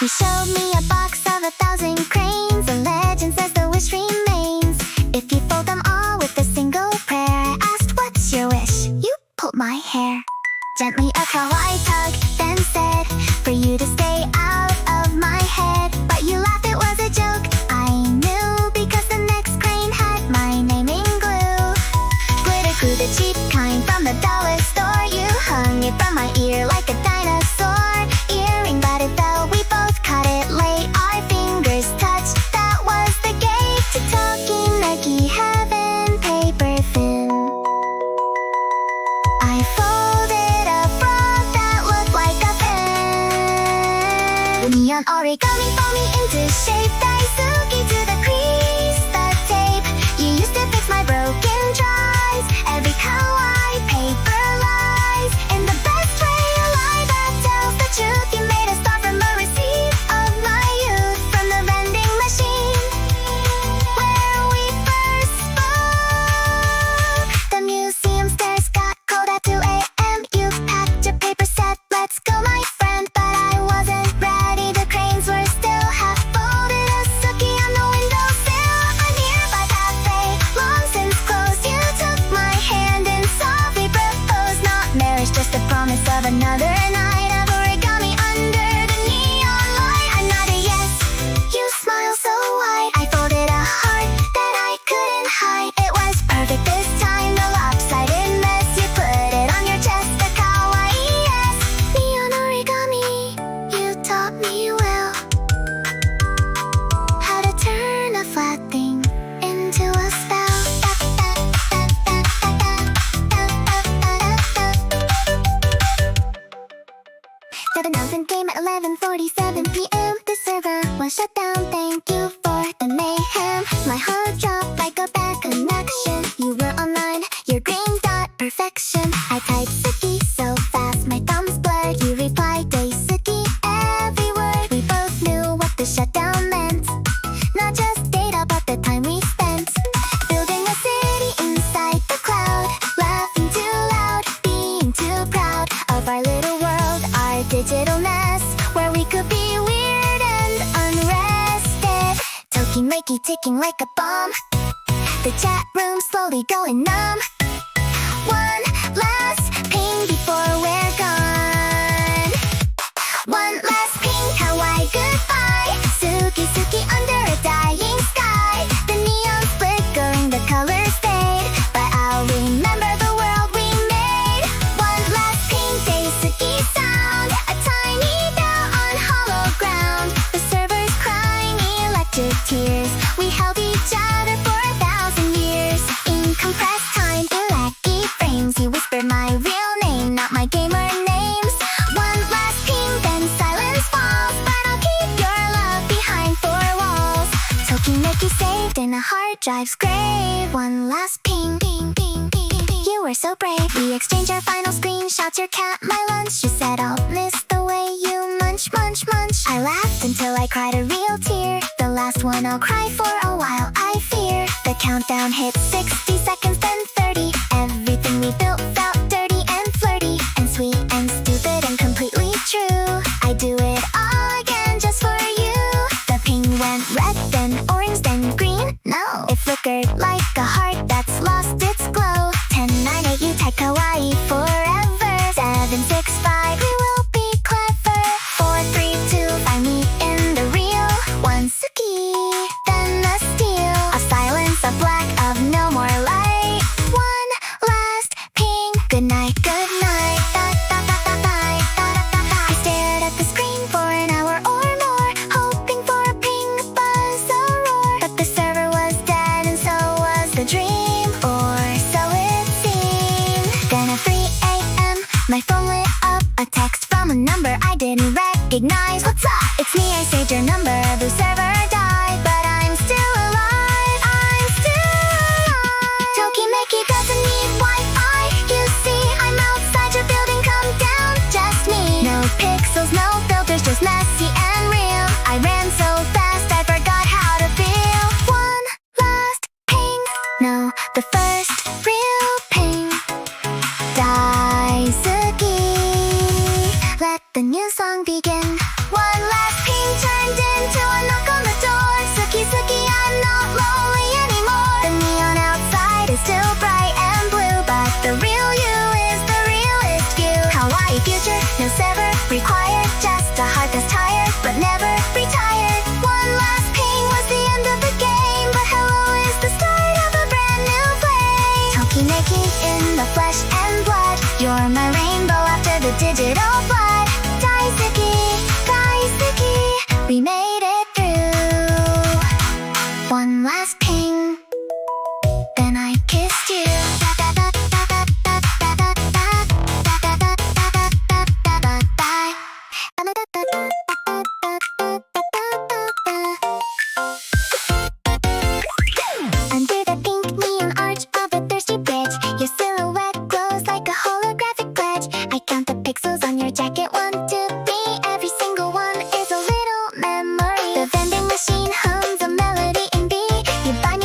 You showed me a box of 1,000 cranes. The legend says the wish remains if you fold them all with a single prayer. I asked, what's your wish? You pulled my hair. Gently a kawaii tug, then said, for you to stay out of my head. But you laughed, it was a joke. I knew My heart dropped like a bad connection. You were online, your green dot perfection. I typed Suki so fast, my thumbs blurred. You replied Daisuki every word. We both knew what the shutdown meant. Not just data, but the time we spent. Building a city inside the cloud. Laughing too loud, being too proud of our little world, our digital nest, where we could be weird and unrested. Tokimeki ticking like a bomb. The chat room slowly going numb. One last ping before we're gone. One last ping, Kawaii goodbye. Suki Suki under a dying sky. The neon's flickering, the colors fade, but I'll remember the world we made. One last ping, Daisuki sound. A tiny bell on hollow ground. The server's crying electric tears. We held each other for 1,000 years. In compressed time, Iraqi frames. You whispered my real name, not my gamer names. One last ping, then silence falls. But I'll keep your love behind four walls. Tokimeki saved in a hard drive's grave. One last ping, ping, ping, ping, ping. You were so brave. We exchanged our final screenshots. Your cat, my lunch. You said I'll miss the way you munch, munch, munch. I laughed until I cried a real tear. The last one I'll cry for a while, I fear. The countdown hit 60 seconds, then 30. Everything we built felt dirty and flirty, and sweet and stupid and completely true. I do it all again just for you. The ping went red, then orange, then green. No, it flickered like a heart that's lost its glow. 10-9-8, you tag Kawaii forever. 7-6-5, we will be clever. 4-3-2, find me in the real. One Suki, then a steal. A silence, a black of no more light. One last ping, good night, good night. I stared at the screen for an hour or more, hoping for a ping, a buzz, a roar. But the server was dead and so was the dream, or so it seemed. Then at 3 a.m. my phone lit up. A text from a number I didn't recognize. What's up? It's me, I saved your number. The server died, but I'm still alive. I'm still alive. Tokimeki doesn't need Wi-Fi. You see, I'm outside your building. Come down, just me. No pixels, no filters, just messy and real. I ran so fast I forgot how to feel. One last ping. No, the first real ping. Daisuki. Let the new song begin. One last ping turned into a knock on the door. Suki Suki, I'm not lonely anymore. The neon outside is still bright and blue, but the real you is the realest view. Kawaii future, no sever required. Just a heart that's tired, but never retired. One last ping was the end of the game, but hello is the start of a brand new flame. Tokimeki in the flesh and blood. You're my rainbow after the digital flood. Daisuki, Daisuki, we made it through. One last ping, then I kissed you. Under the pink neon arch of a thirsty bridge, your silhouette glows like a holographic pledge. I count the pixels on your jacket, 1, 2, 3. Every single one is a little memory. The vending machine hums a melody in B. You buy me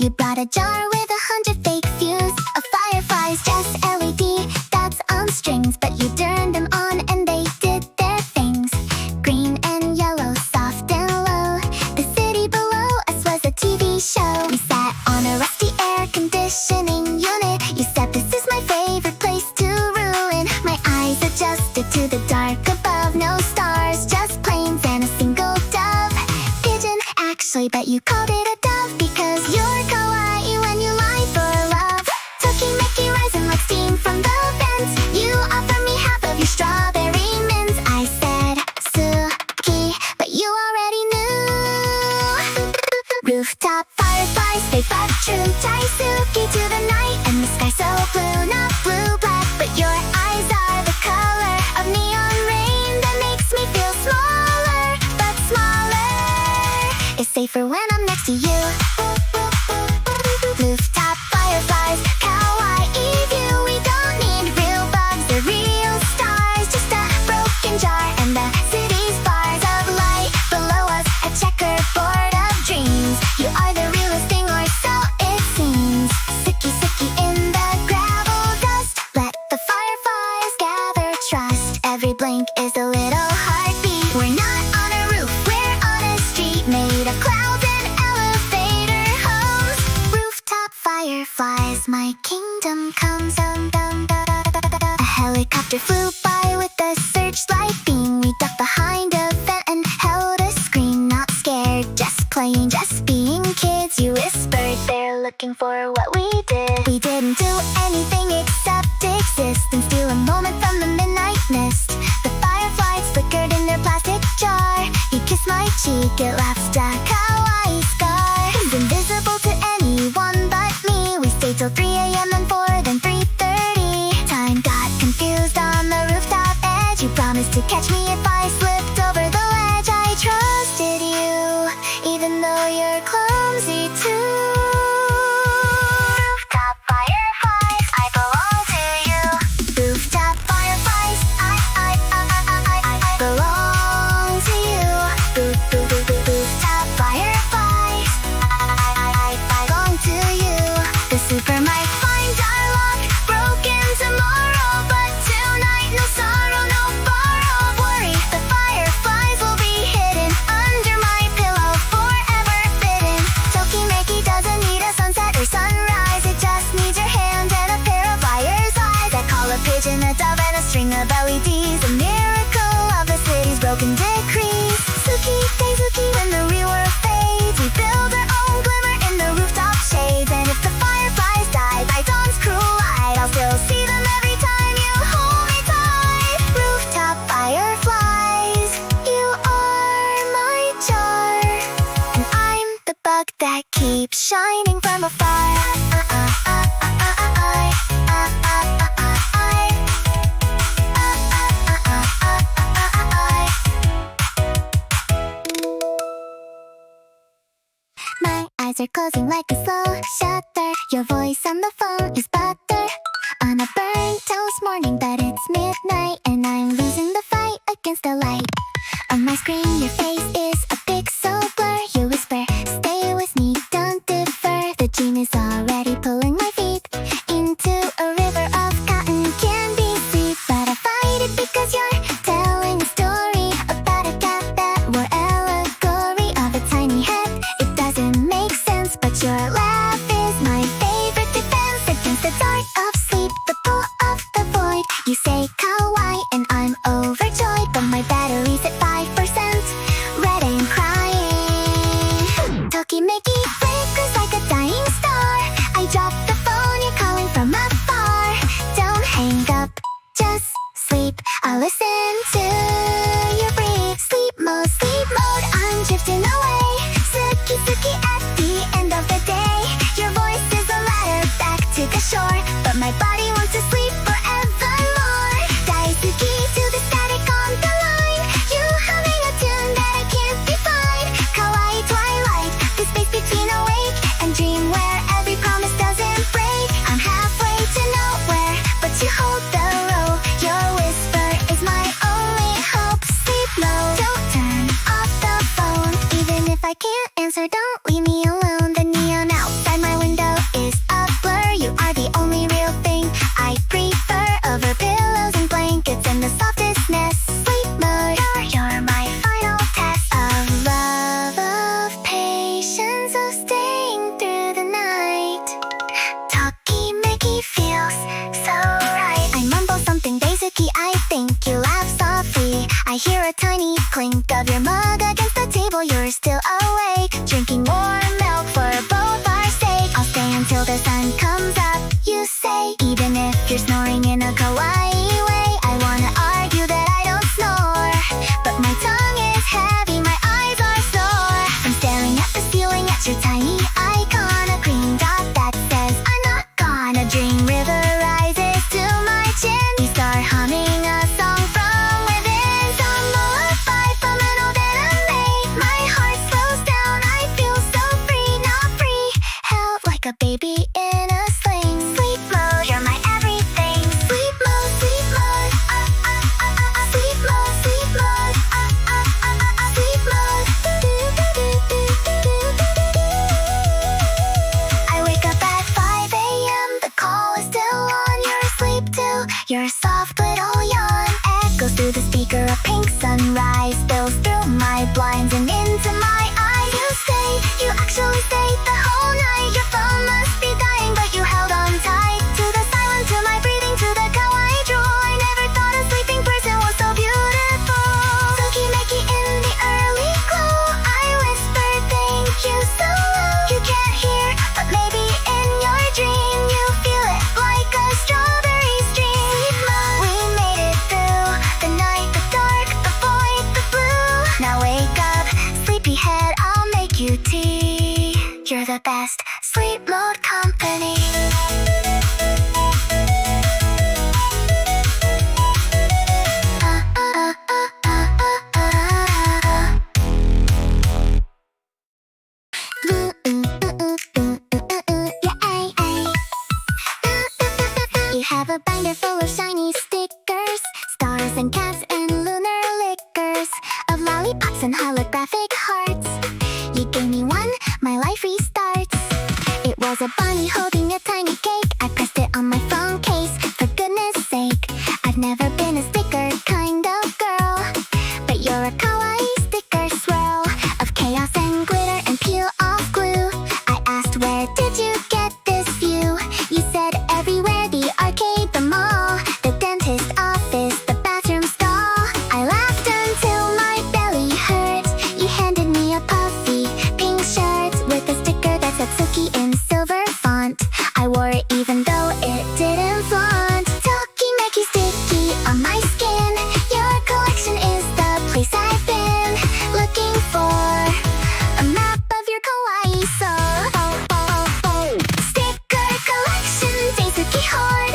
You brought a jar with 100 fake views of fireflies, just LED, that's on strings. But you turned them on and they did their things. Green and yellow, soft and low. The city below us was a TV show. We sat on a rusty air conditioning unit. You said this is my favorite place to ruin. My eyes adjusted to the dark above. No stars, just planes and a single dove. Pigeon, actually, but you called it a dove because you're kawaii when you lie for love. Tokimeki rising like steam from the vents. You offer me half of your strawberry mints. I said suki, but you already knew. Rooftop fireflies, fake but true. Taisuki to the night and the sky so blue. Not blue black, but your eyes are the color of neon rain that makes me feel smaller, but smaller is safer when I'm next to you. Rooftop fireflies, kawaii view. We don't need real bugs or real stars, just a broken jar and the city's bars of light below us, a checkerboard of dreams. You are the realest thing, or so it seems. Suki suki in the gravel dust. Let the fireflies gather trust. Every blink is a little heartbeat. We're not on a roof, we're on a street made of clouds and elevator homes. Rooftop fireflies, my kingdom comes. A helicopter flew by with a searchlight beam. We ducked behind a vent and held a scream. Not scared, just playing, just being kids. You whispered they're looking for what we did. We didn't do anything except exist and steal a moment from the midnight mist. The fireflies flickered in their plastic jar. You kissed my cheek, it left a kawaii scar. Invisible to anyone but me. We stayed till 3 a.m. and 4, then 3:30. Time got confused on the rooftop edge. You promised to catch me if I slipped over the ledge. I trusted you, even though you're clumsy too. Rooftop fireflies, I belong to you. Rooftop fireflies, I belong to you. Rooftop fireflies, I belong to you. The super might find our lock broken tomorrow, but tonight no sorrow, no borrow. Worry, the fireflies will be hidden under my pillow, forever bidden. Tokimeki doesn't need a sunset or sunrise. It just needs your hand and a pair of fire's eyes. I call a pigeon a dove and a string of LEDs. A miracle of the city's broken decrees. Suki, Daisuki, when the real world fades. We build our own glimmer in the rooftop shades. And if the fireflies die by dawn's cruel light, I'll still see them every time you hold me tight. Rooftop fireflies, you are my jar, and I'm the bug that keeps shining from afar. My eyes are closing like a slow shutter. Your voice on the phone is butter. On a burnt toast morning, but it's midnight, and I'm losing the fight against the light. On my screen, your face is a pixel blur. You whisper, stay with me, don't defer. The gene is already pulling my feet into a river of cotton candy sweet. But I fight it because you're telling a story about a cat that wore allegory of a tiny head. It doesn't make sense, but your laugh is my favorite defense against the dark of sleep, the pull of the void. You say kawaii and I'm overjoyed, but my battery's at 5%. Red and crying. Tokimeki flickers like a dying star. I drop the phone, you're calling from afar. Don't hang up, just sleep. I'll listen to your breathe. Sleep mode, I'm drifting away. Suki suki at the end of the day. Your voice is a ladder back to the shore, but my body wants to sleep forevermore. Daisuki to the static on the line. You humming a tune that I can't define. Kawaii twilight, the space between awake and dream, where every promise doesn't break. I'm halfway to nowhere, but you hold the row. Your whisper is my only hope. Sleep mode, don't turn off the phone. Even if I can't answer, don't leave me alone. The neon outside my you're the best sleep mode company. You have a binder full of shiny stickers, stars and cats and lunar lickers, of lollipops and holographic hearts. You gave me one, my life restarts. It was a bunny holding a tiny cake. I pressed it on my phone case, for goodness sake. I've never been a sticker kind of girl, but you're a kawaii sticker swirl of chaos and glitter and peel off glue. I asked, where did you get this view? You said everywhere, the arcade, the mall, the dentist office, the bathroom stall. I laughed until my belly hurt. You handed me a puffy pink shirt with a sticker that said Suki in silver font. I wore it even though it didn't flaunt. Tokimeki sticky on my skin. Your collection is the place I've been looking for. A map of your kawaii soul. Sticker collection, Daisuki hoard.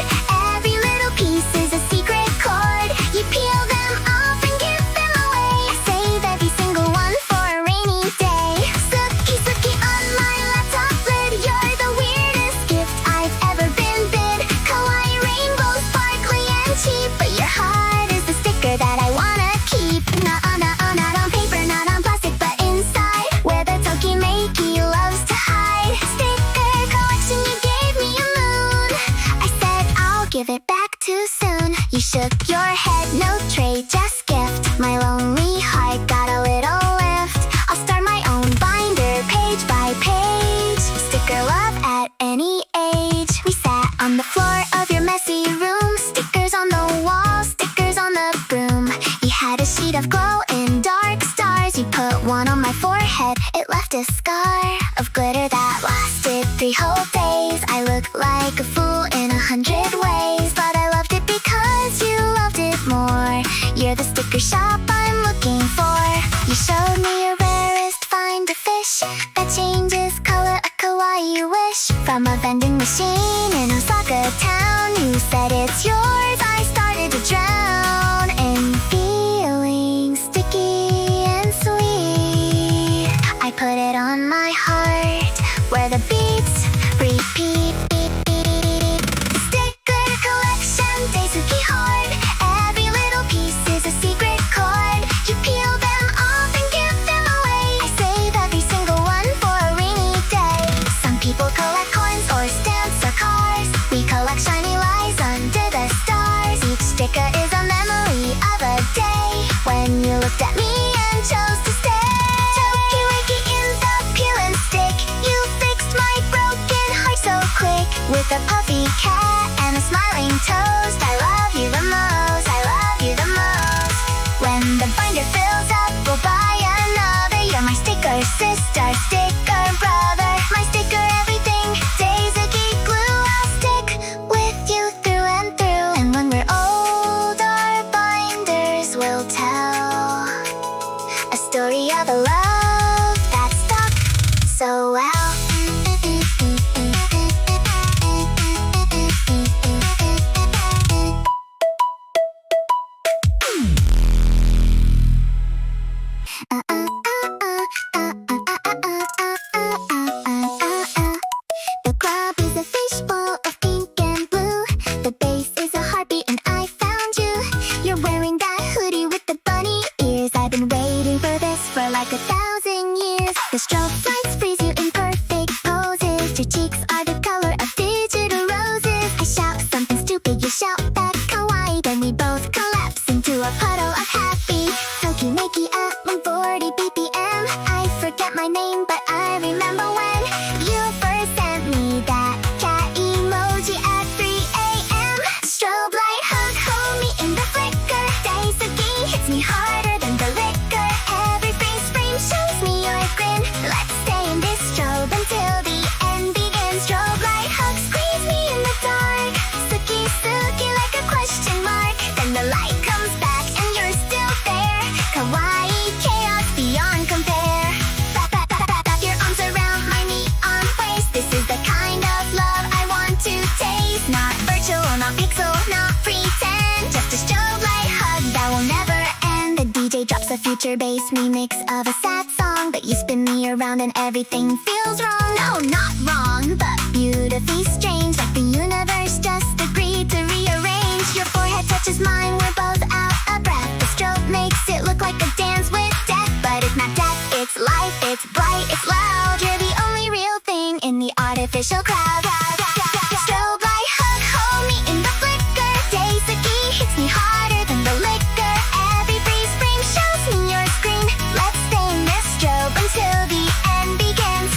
Every little piece is a secret chord. You peel them off and give them away. I save every single one for a rainy day. Suki on my laptop lid. You're the weirdest gift I've ever been bid. Kawaii rainbow, sparkly and cheap, but your heart is the sticker that I wanna keep. Not on paper, not on plastic, but inside, where the Tokimeki loves to hide. Sticker collection, you gave me a moon. I said I'll give it back too soon. You shook your head, no trade, just gift. My lonely heart got a little lift. I'll start my own binder, page by page. Sticker love at any age. We sat on the floor of your messy room. Stickers on the wall, stickers on the broom. You had a sheet of glow in dark stars. You put one on my forehead, it left a scar of glitter that lasted 3 whole days. I looked like a fool in 100 ways, but I loved it because you loved it more. You're the sticker shop I'm looking for. You showed me your rarest find a fish that changes color, a kawaii wish. From a vending machine in Osaka town, you said it's yours. I started to drown in feelings sticky and sweet. I put it on my heart where the beats repeat. Sticker collection, Daisuki hoard. Every little piece is a secret chord. You peel them off and give them away. I save every single one for a rainy day. Some people collect coins or stamps or cars. We collect shiny lies under the stars. Each sticker is a memory of a day when you looked at me and chose to stay. Tokimeki in the peel and stick. You fixed my broken heart so quick. With a puffy cat and a smiling toast. I love you the most, I love you the most. When the binder fills up, we'll buy another. You're my sticker sister, sticker brother. My sticker everything, Daisuki glue. I'll stick with you through and through. And when we're old, our binders will tell a story of a love that stuck so well. The club is a fishbowl of pink and blue. The bass is a heartbeat and I found you. You're wearing that hoodie with the bunny ears. I've been waiting for this for like 1,000 years. The strobe lights freeze you in perfect poses. Your cheeks are the color of digital roses. I shout something stupid, you shout back kawaii. Then we both collapse into a puddle of happy. Tokimeki at 140 BPM. I forget my name, but I remember when you first sent me that cat emoji at 3 a.m. Strobe light hug, hold me in the flicker. Daisuki hits me harder than the liquor. Every face frame shows me your grin. Let's stay in this strobe until the end begins. Future Bass remix of a sad song, but you spin me around and everything feels wrong. No, not wrong, but beautifully strange, like the universe just agreed to rearrange. Your forehead touches mine, we're both out of breath. The stroke makes it look like a dance with death, but it's not death, it's life, it's bright, it's loud. You're the only real thing in the artificial crowd. Strobe light hug, hold me in the flicker. Daisuki hits me harder than the liquor. Every freeze frame shows me your screen. Let's stay in this strobe until the end begins.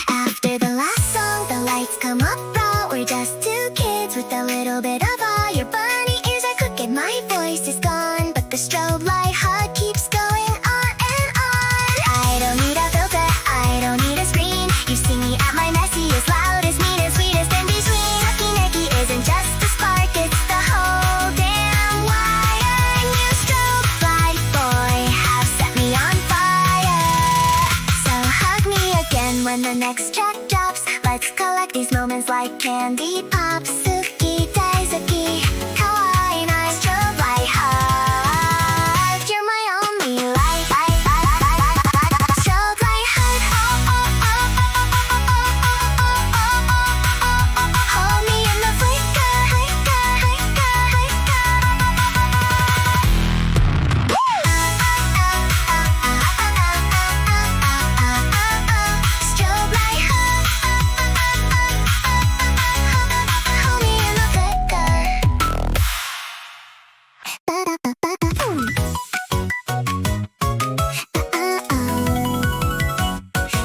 After the last song, the lights come up raw. We're just two kids with a little bit of awe. Your bunny ears are crooked, my voice is gone, but the strobe light hug keeps going on and on. I don't need a filter, I don't need a screen. You see me at my messiest, loudest, meanest, sweetest in between. Takineki isn't just a spark, it's the whole damn wire. You strobe light boy have set me on fire. So hug me again when the next track drops. Let's collect these moments like candy pops. Suki, Daisuki, Kawaii nice strobe light hug. You're my only light. Strobe light hug. Hold me in the flicker. Strobe light hug. Hold me in the flicker.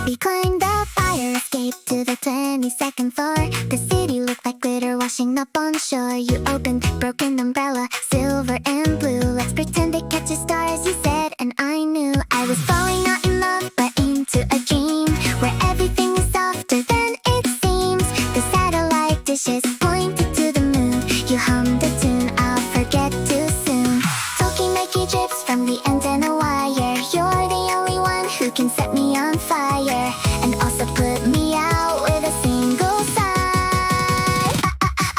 We climbed the fire escape to the 22nd floor. The city looked like glitter washing up on shore. You opened broken umbrella, silver and blue. Let's pretend it catches stars, you said, and I knew I was falling not in love, but into a dream where everything was softer than it seems. The satellite dishes pointed to the moon. You hummed a tune, I'll forget too soon. Tokimeki drips from the antenna wire. You're the only one who can set me on fire, and also put me out with a single sigh.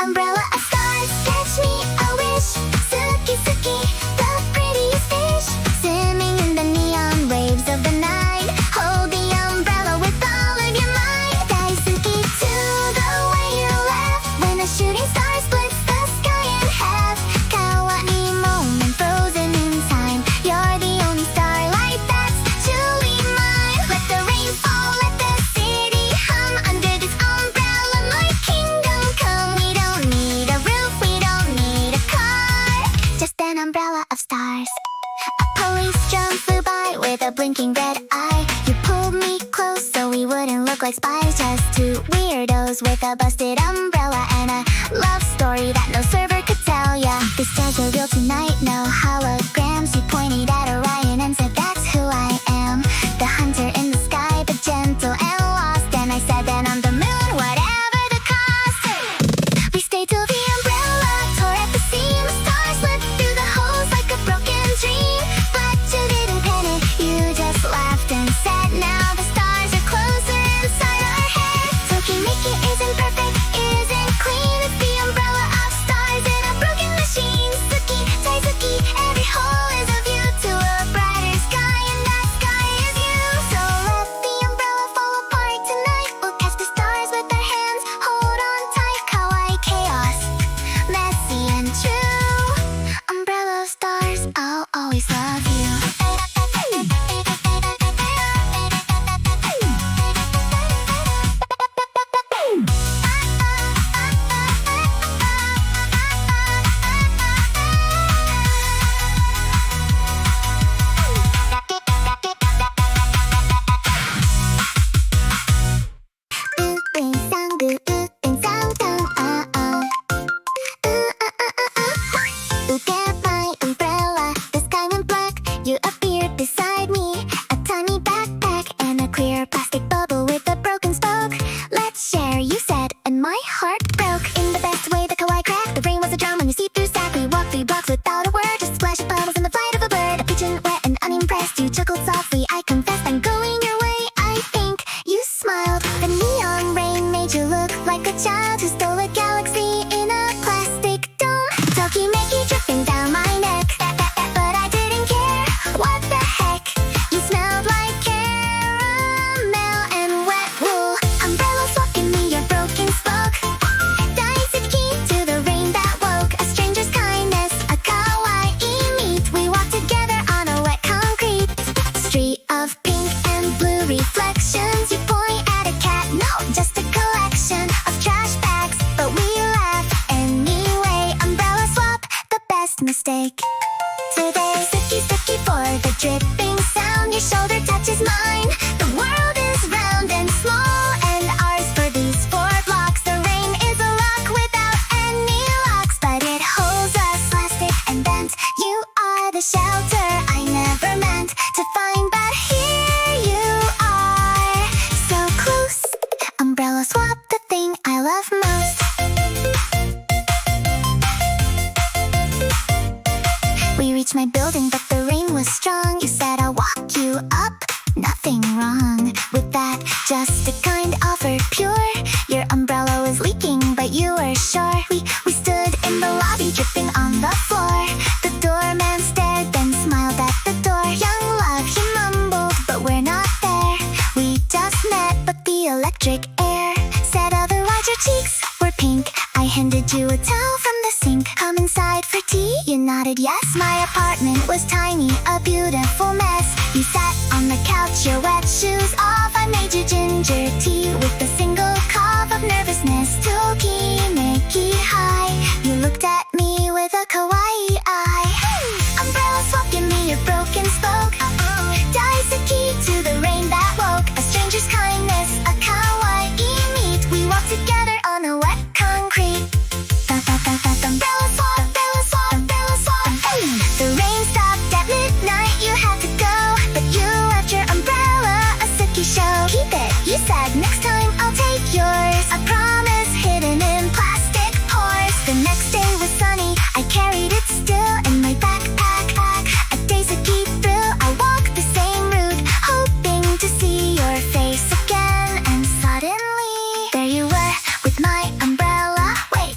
Umbrella of stars, catch me a wish. Suki, Suki, the prettiest fish, swimming in the neon waves of the night. Hold the umbrella with all of your might. Daisuki, to the way you laugh when a shooting star splits the sky in half. Kawaii moment frozen in time. You're the only starlight that's truly mine. Let the rain fall, let the city hum. Under this umbrella, my kingdom come. We don't need a roof, we don't need a car, just an umbrella of stars. A police drone flew by with a blinking red eye. You pulled me close so we wouldn't look like spies. Just two weirdos with a busted umbrella and a love story that no server could tell ya. The stars are real tonight, no holograms. You pointed at Orion and said that's who I am. The hunter in the sky, but gentle and lost. And I said then I'm the moon, whatever the cost. We stayed till the umbrella tore at the seam. Stars slipped through the holes like a broken dream. But you didn't panic, you just laughed and said now the stars are closer inside our heads. Tokimeki isn't perfect, isn't clean. It's the umbrella of stars in a broken machine. Suki, Daisuki, every hole biggest mistake. Today, Suki for the dripping sound. Your shoulder touches mine. The world is round and small, and ours for these 4 blocks. The rain is a lock without any locks, but it holds us plastic and bent. You are the shelter I never meant to find, but here you are, so close. Umbrella swap, the thing I love most. We reached my building, but the rain was strong. You said I'll walk you up, nothing wrong with that, just a kind offer, pure. Your umbrella was leaking, but you were sure. We stood in the lobby, dripping on the floor. The doorman stared, then smiled at the door. Young love, he mumbled, but we're not there. We just met, but the electric air said otherwise. Your cheeks were pink. I handed you a towel from the sink. Come inside for tea? You nodded yes. My apartment was tiny, a beautiful mess. You sat on the couch, your wet shoes off. I made you ginger tea with a single cough of nervousness. Tokimeki high. You looked at me with a kawaii eye. Umbrella swap, give me your broken spoke. Daisuki to the rain that woke. A stranger's kindness, a kawaii meet. We walked together on a wet concrete. Umbrella swap, umbrella swap, umbrella swap. The rain stopped at midnight, you had to go, but you left your umbrella, a Suki show. Keep it, you said, next time I'll take yours. A promise hidden in plastic pores. The next day was sunny, I carried it still in my backpack. A Daisuki thrill, I walked the same route, hoping to see your face again. And suddenly, there you were, with my umbrella. Wait,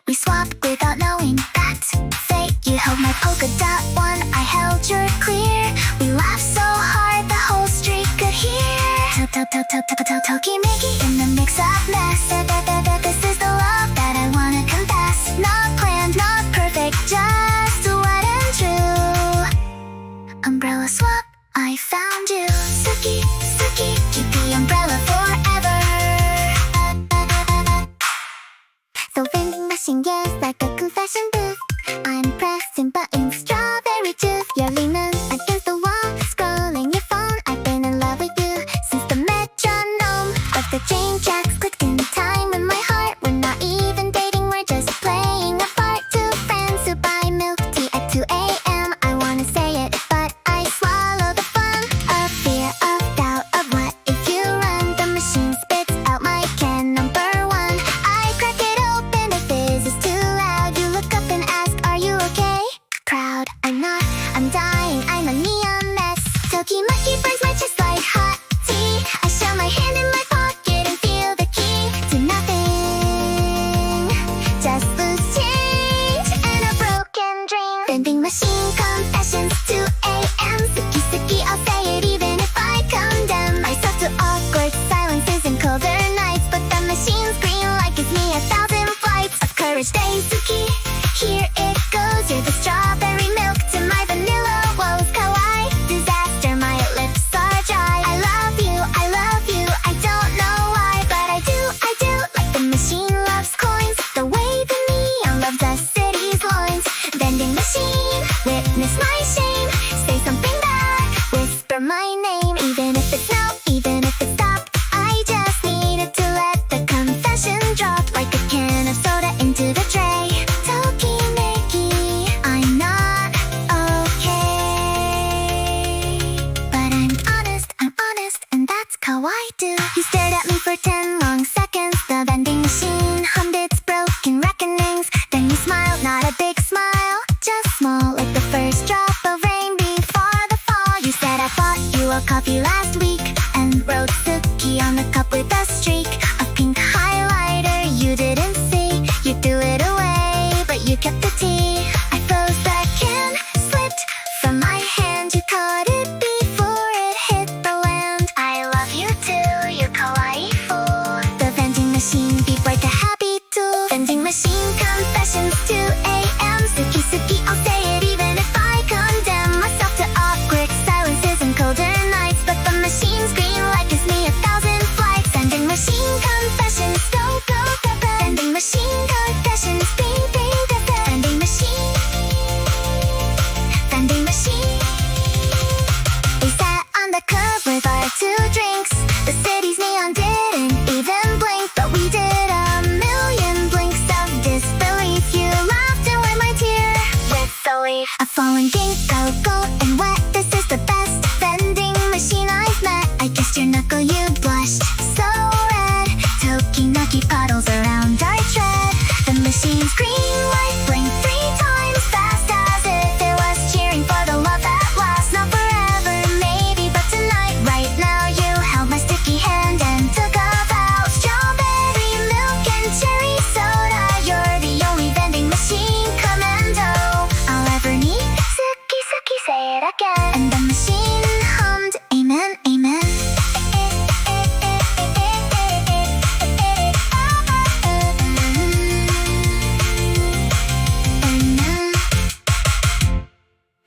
we swapped without knowing that's fate. You held my polka dot one, I held your clear. We laughed so hard the whole street could hear. Tokimeki in the mix of mess. This is the love that I wanna confess. Not planned, not perfect, just wet and true. Umbrella swap, I found you. Suki, keep the umbrella forever. The vending machine, yes, like a confession booth. I'm pressing buttons, strawberry juice. You're leaning against the wall, scrolling your phone. I've been in love with you since the metronome. But the train tracks clicked in time in my heart. We're not even dating, we're just playing a part. 2 friends who buy milk tea at 2 a.m. I wanna say it, but I swallow the fun. Of fear, of doubt, of what if you run. The machine spits out my can number 1. I crack it open, the fizz is too loud. You look up and ask, are you okay? Proud, I'm not, I'm dying, I'm a neon mess. Tokimeki burns my chest like hot tea. I shove my hand in my pocket and feel the key to nothing. Just loose change and a broken dream. Vending machine confessions, 2 a.m. Suki, I'll say it even if I condemn myself to awkward silences and colder nights. But the machine's green light gives me 1,000 flights of courage. Daisuki, here it goes. You're the strawberry milk to my vanilla woes. Kawaii disaster, my lips are dry. I love you, I don't know why, but I do, like the machine loves coins. The way the neon loves the city's loins. Vending machine, witness my shame. Say something back, whisper my name. Even if it's no, even if it's stop, I just needed to let the confession drop like a can of soda into the tray. Tokimeki, I'm not okay, but I'm honest, and that's kawaii do. You stared at me for 10 long seconds. The vending machine hummed its broken reckonings. Then you smiled, not a big smile, just small, like the first drop of rain before the fall. You said I bought you a coffee last week and wrote Suki on the cup with a streak of pink highlighter. You didn't see, you threw it away, but you kept the tea.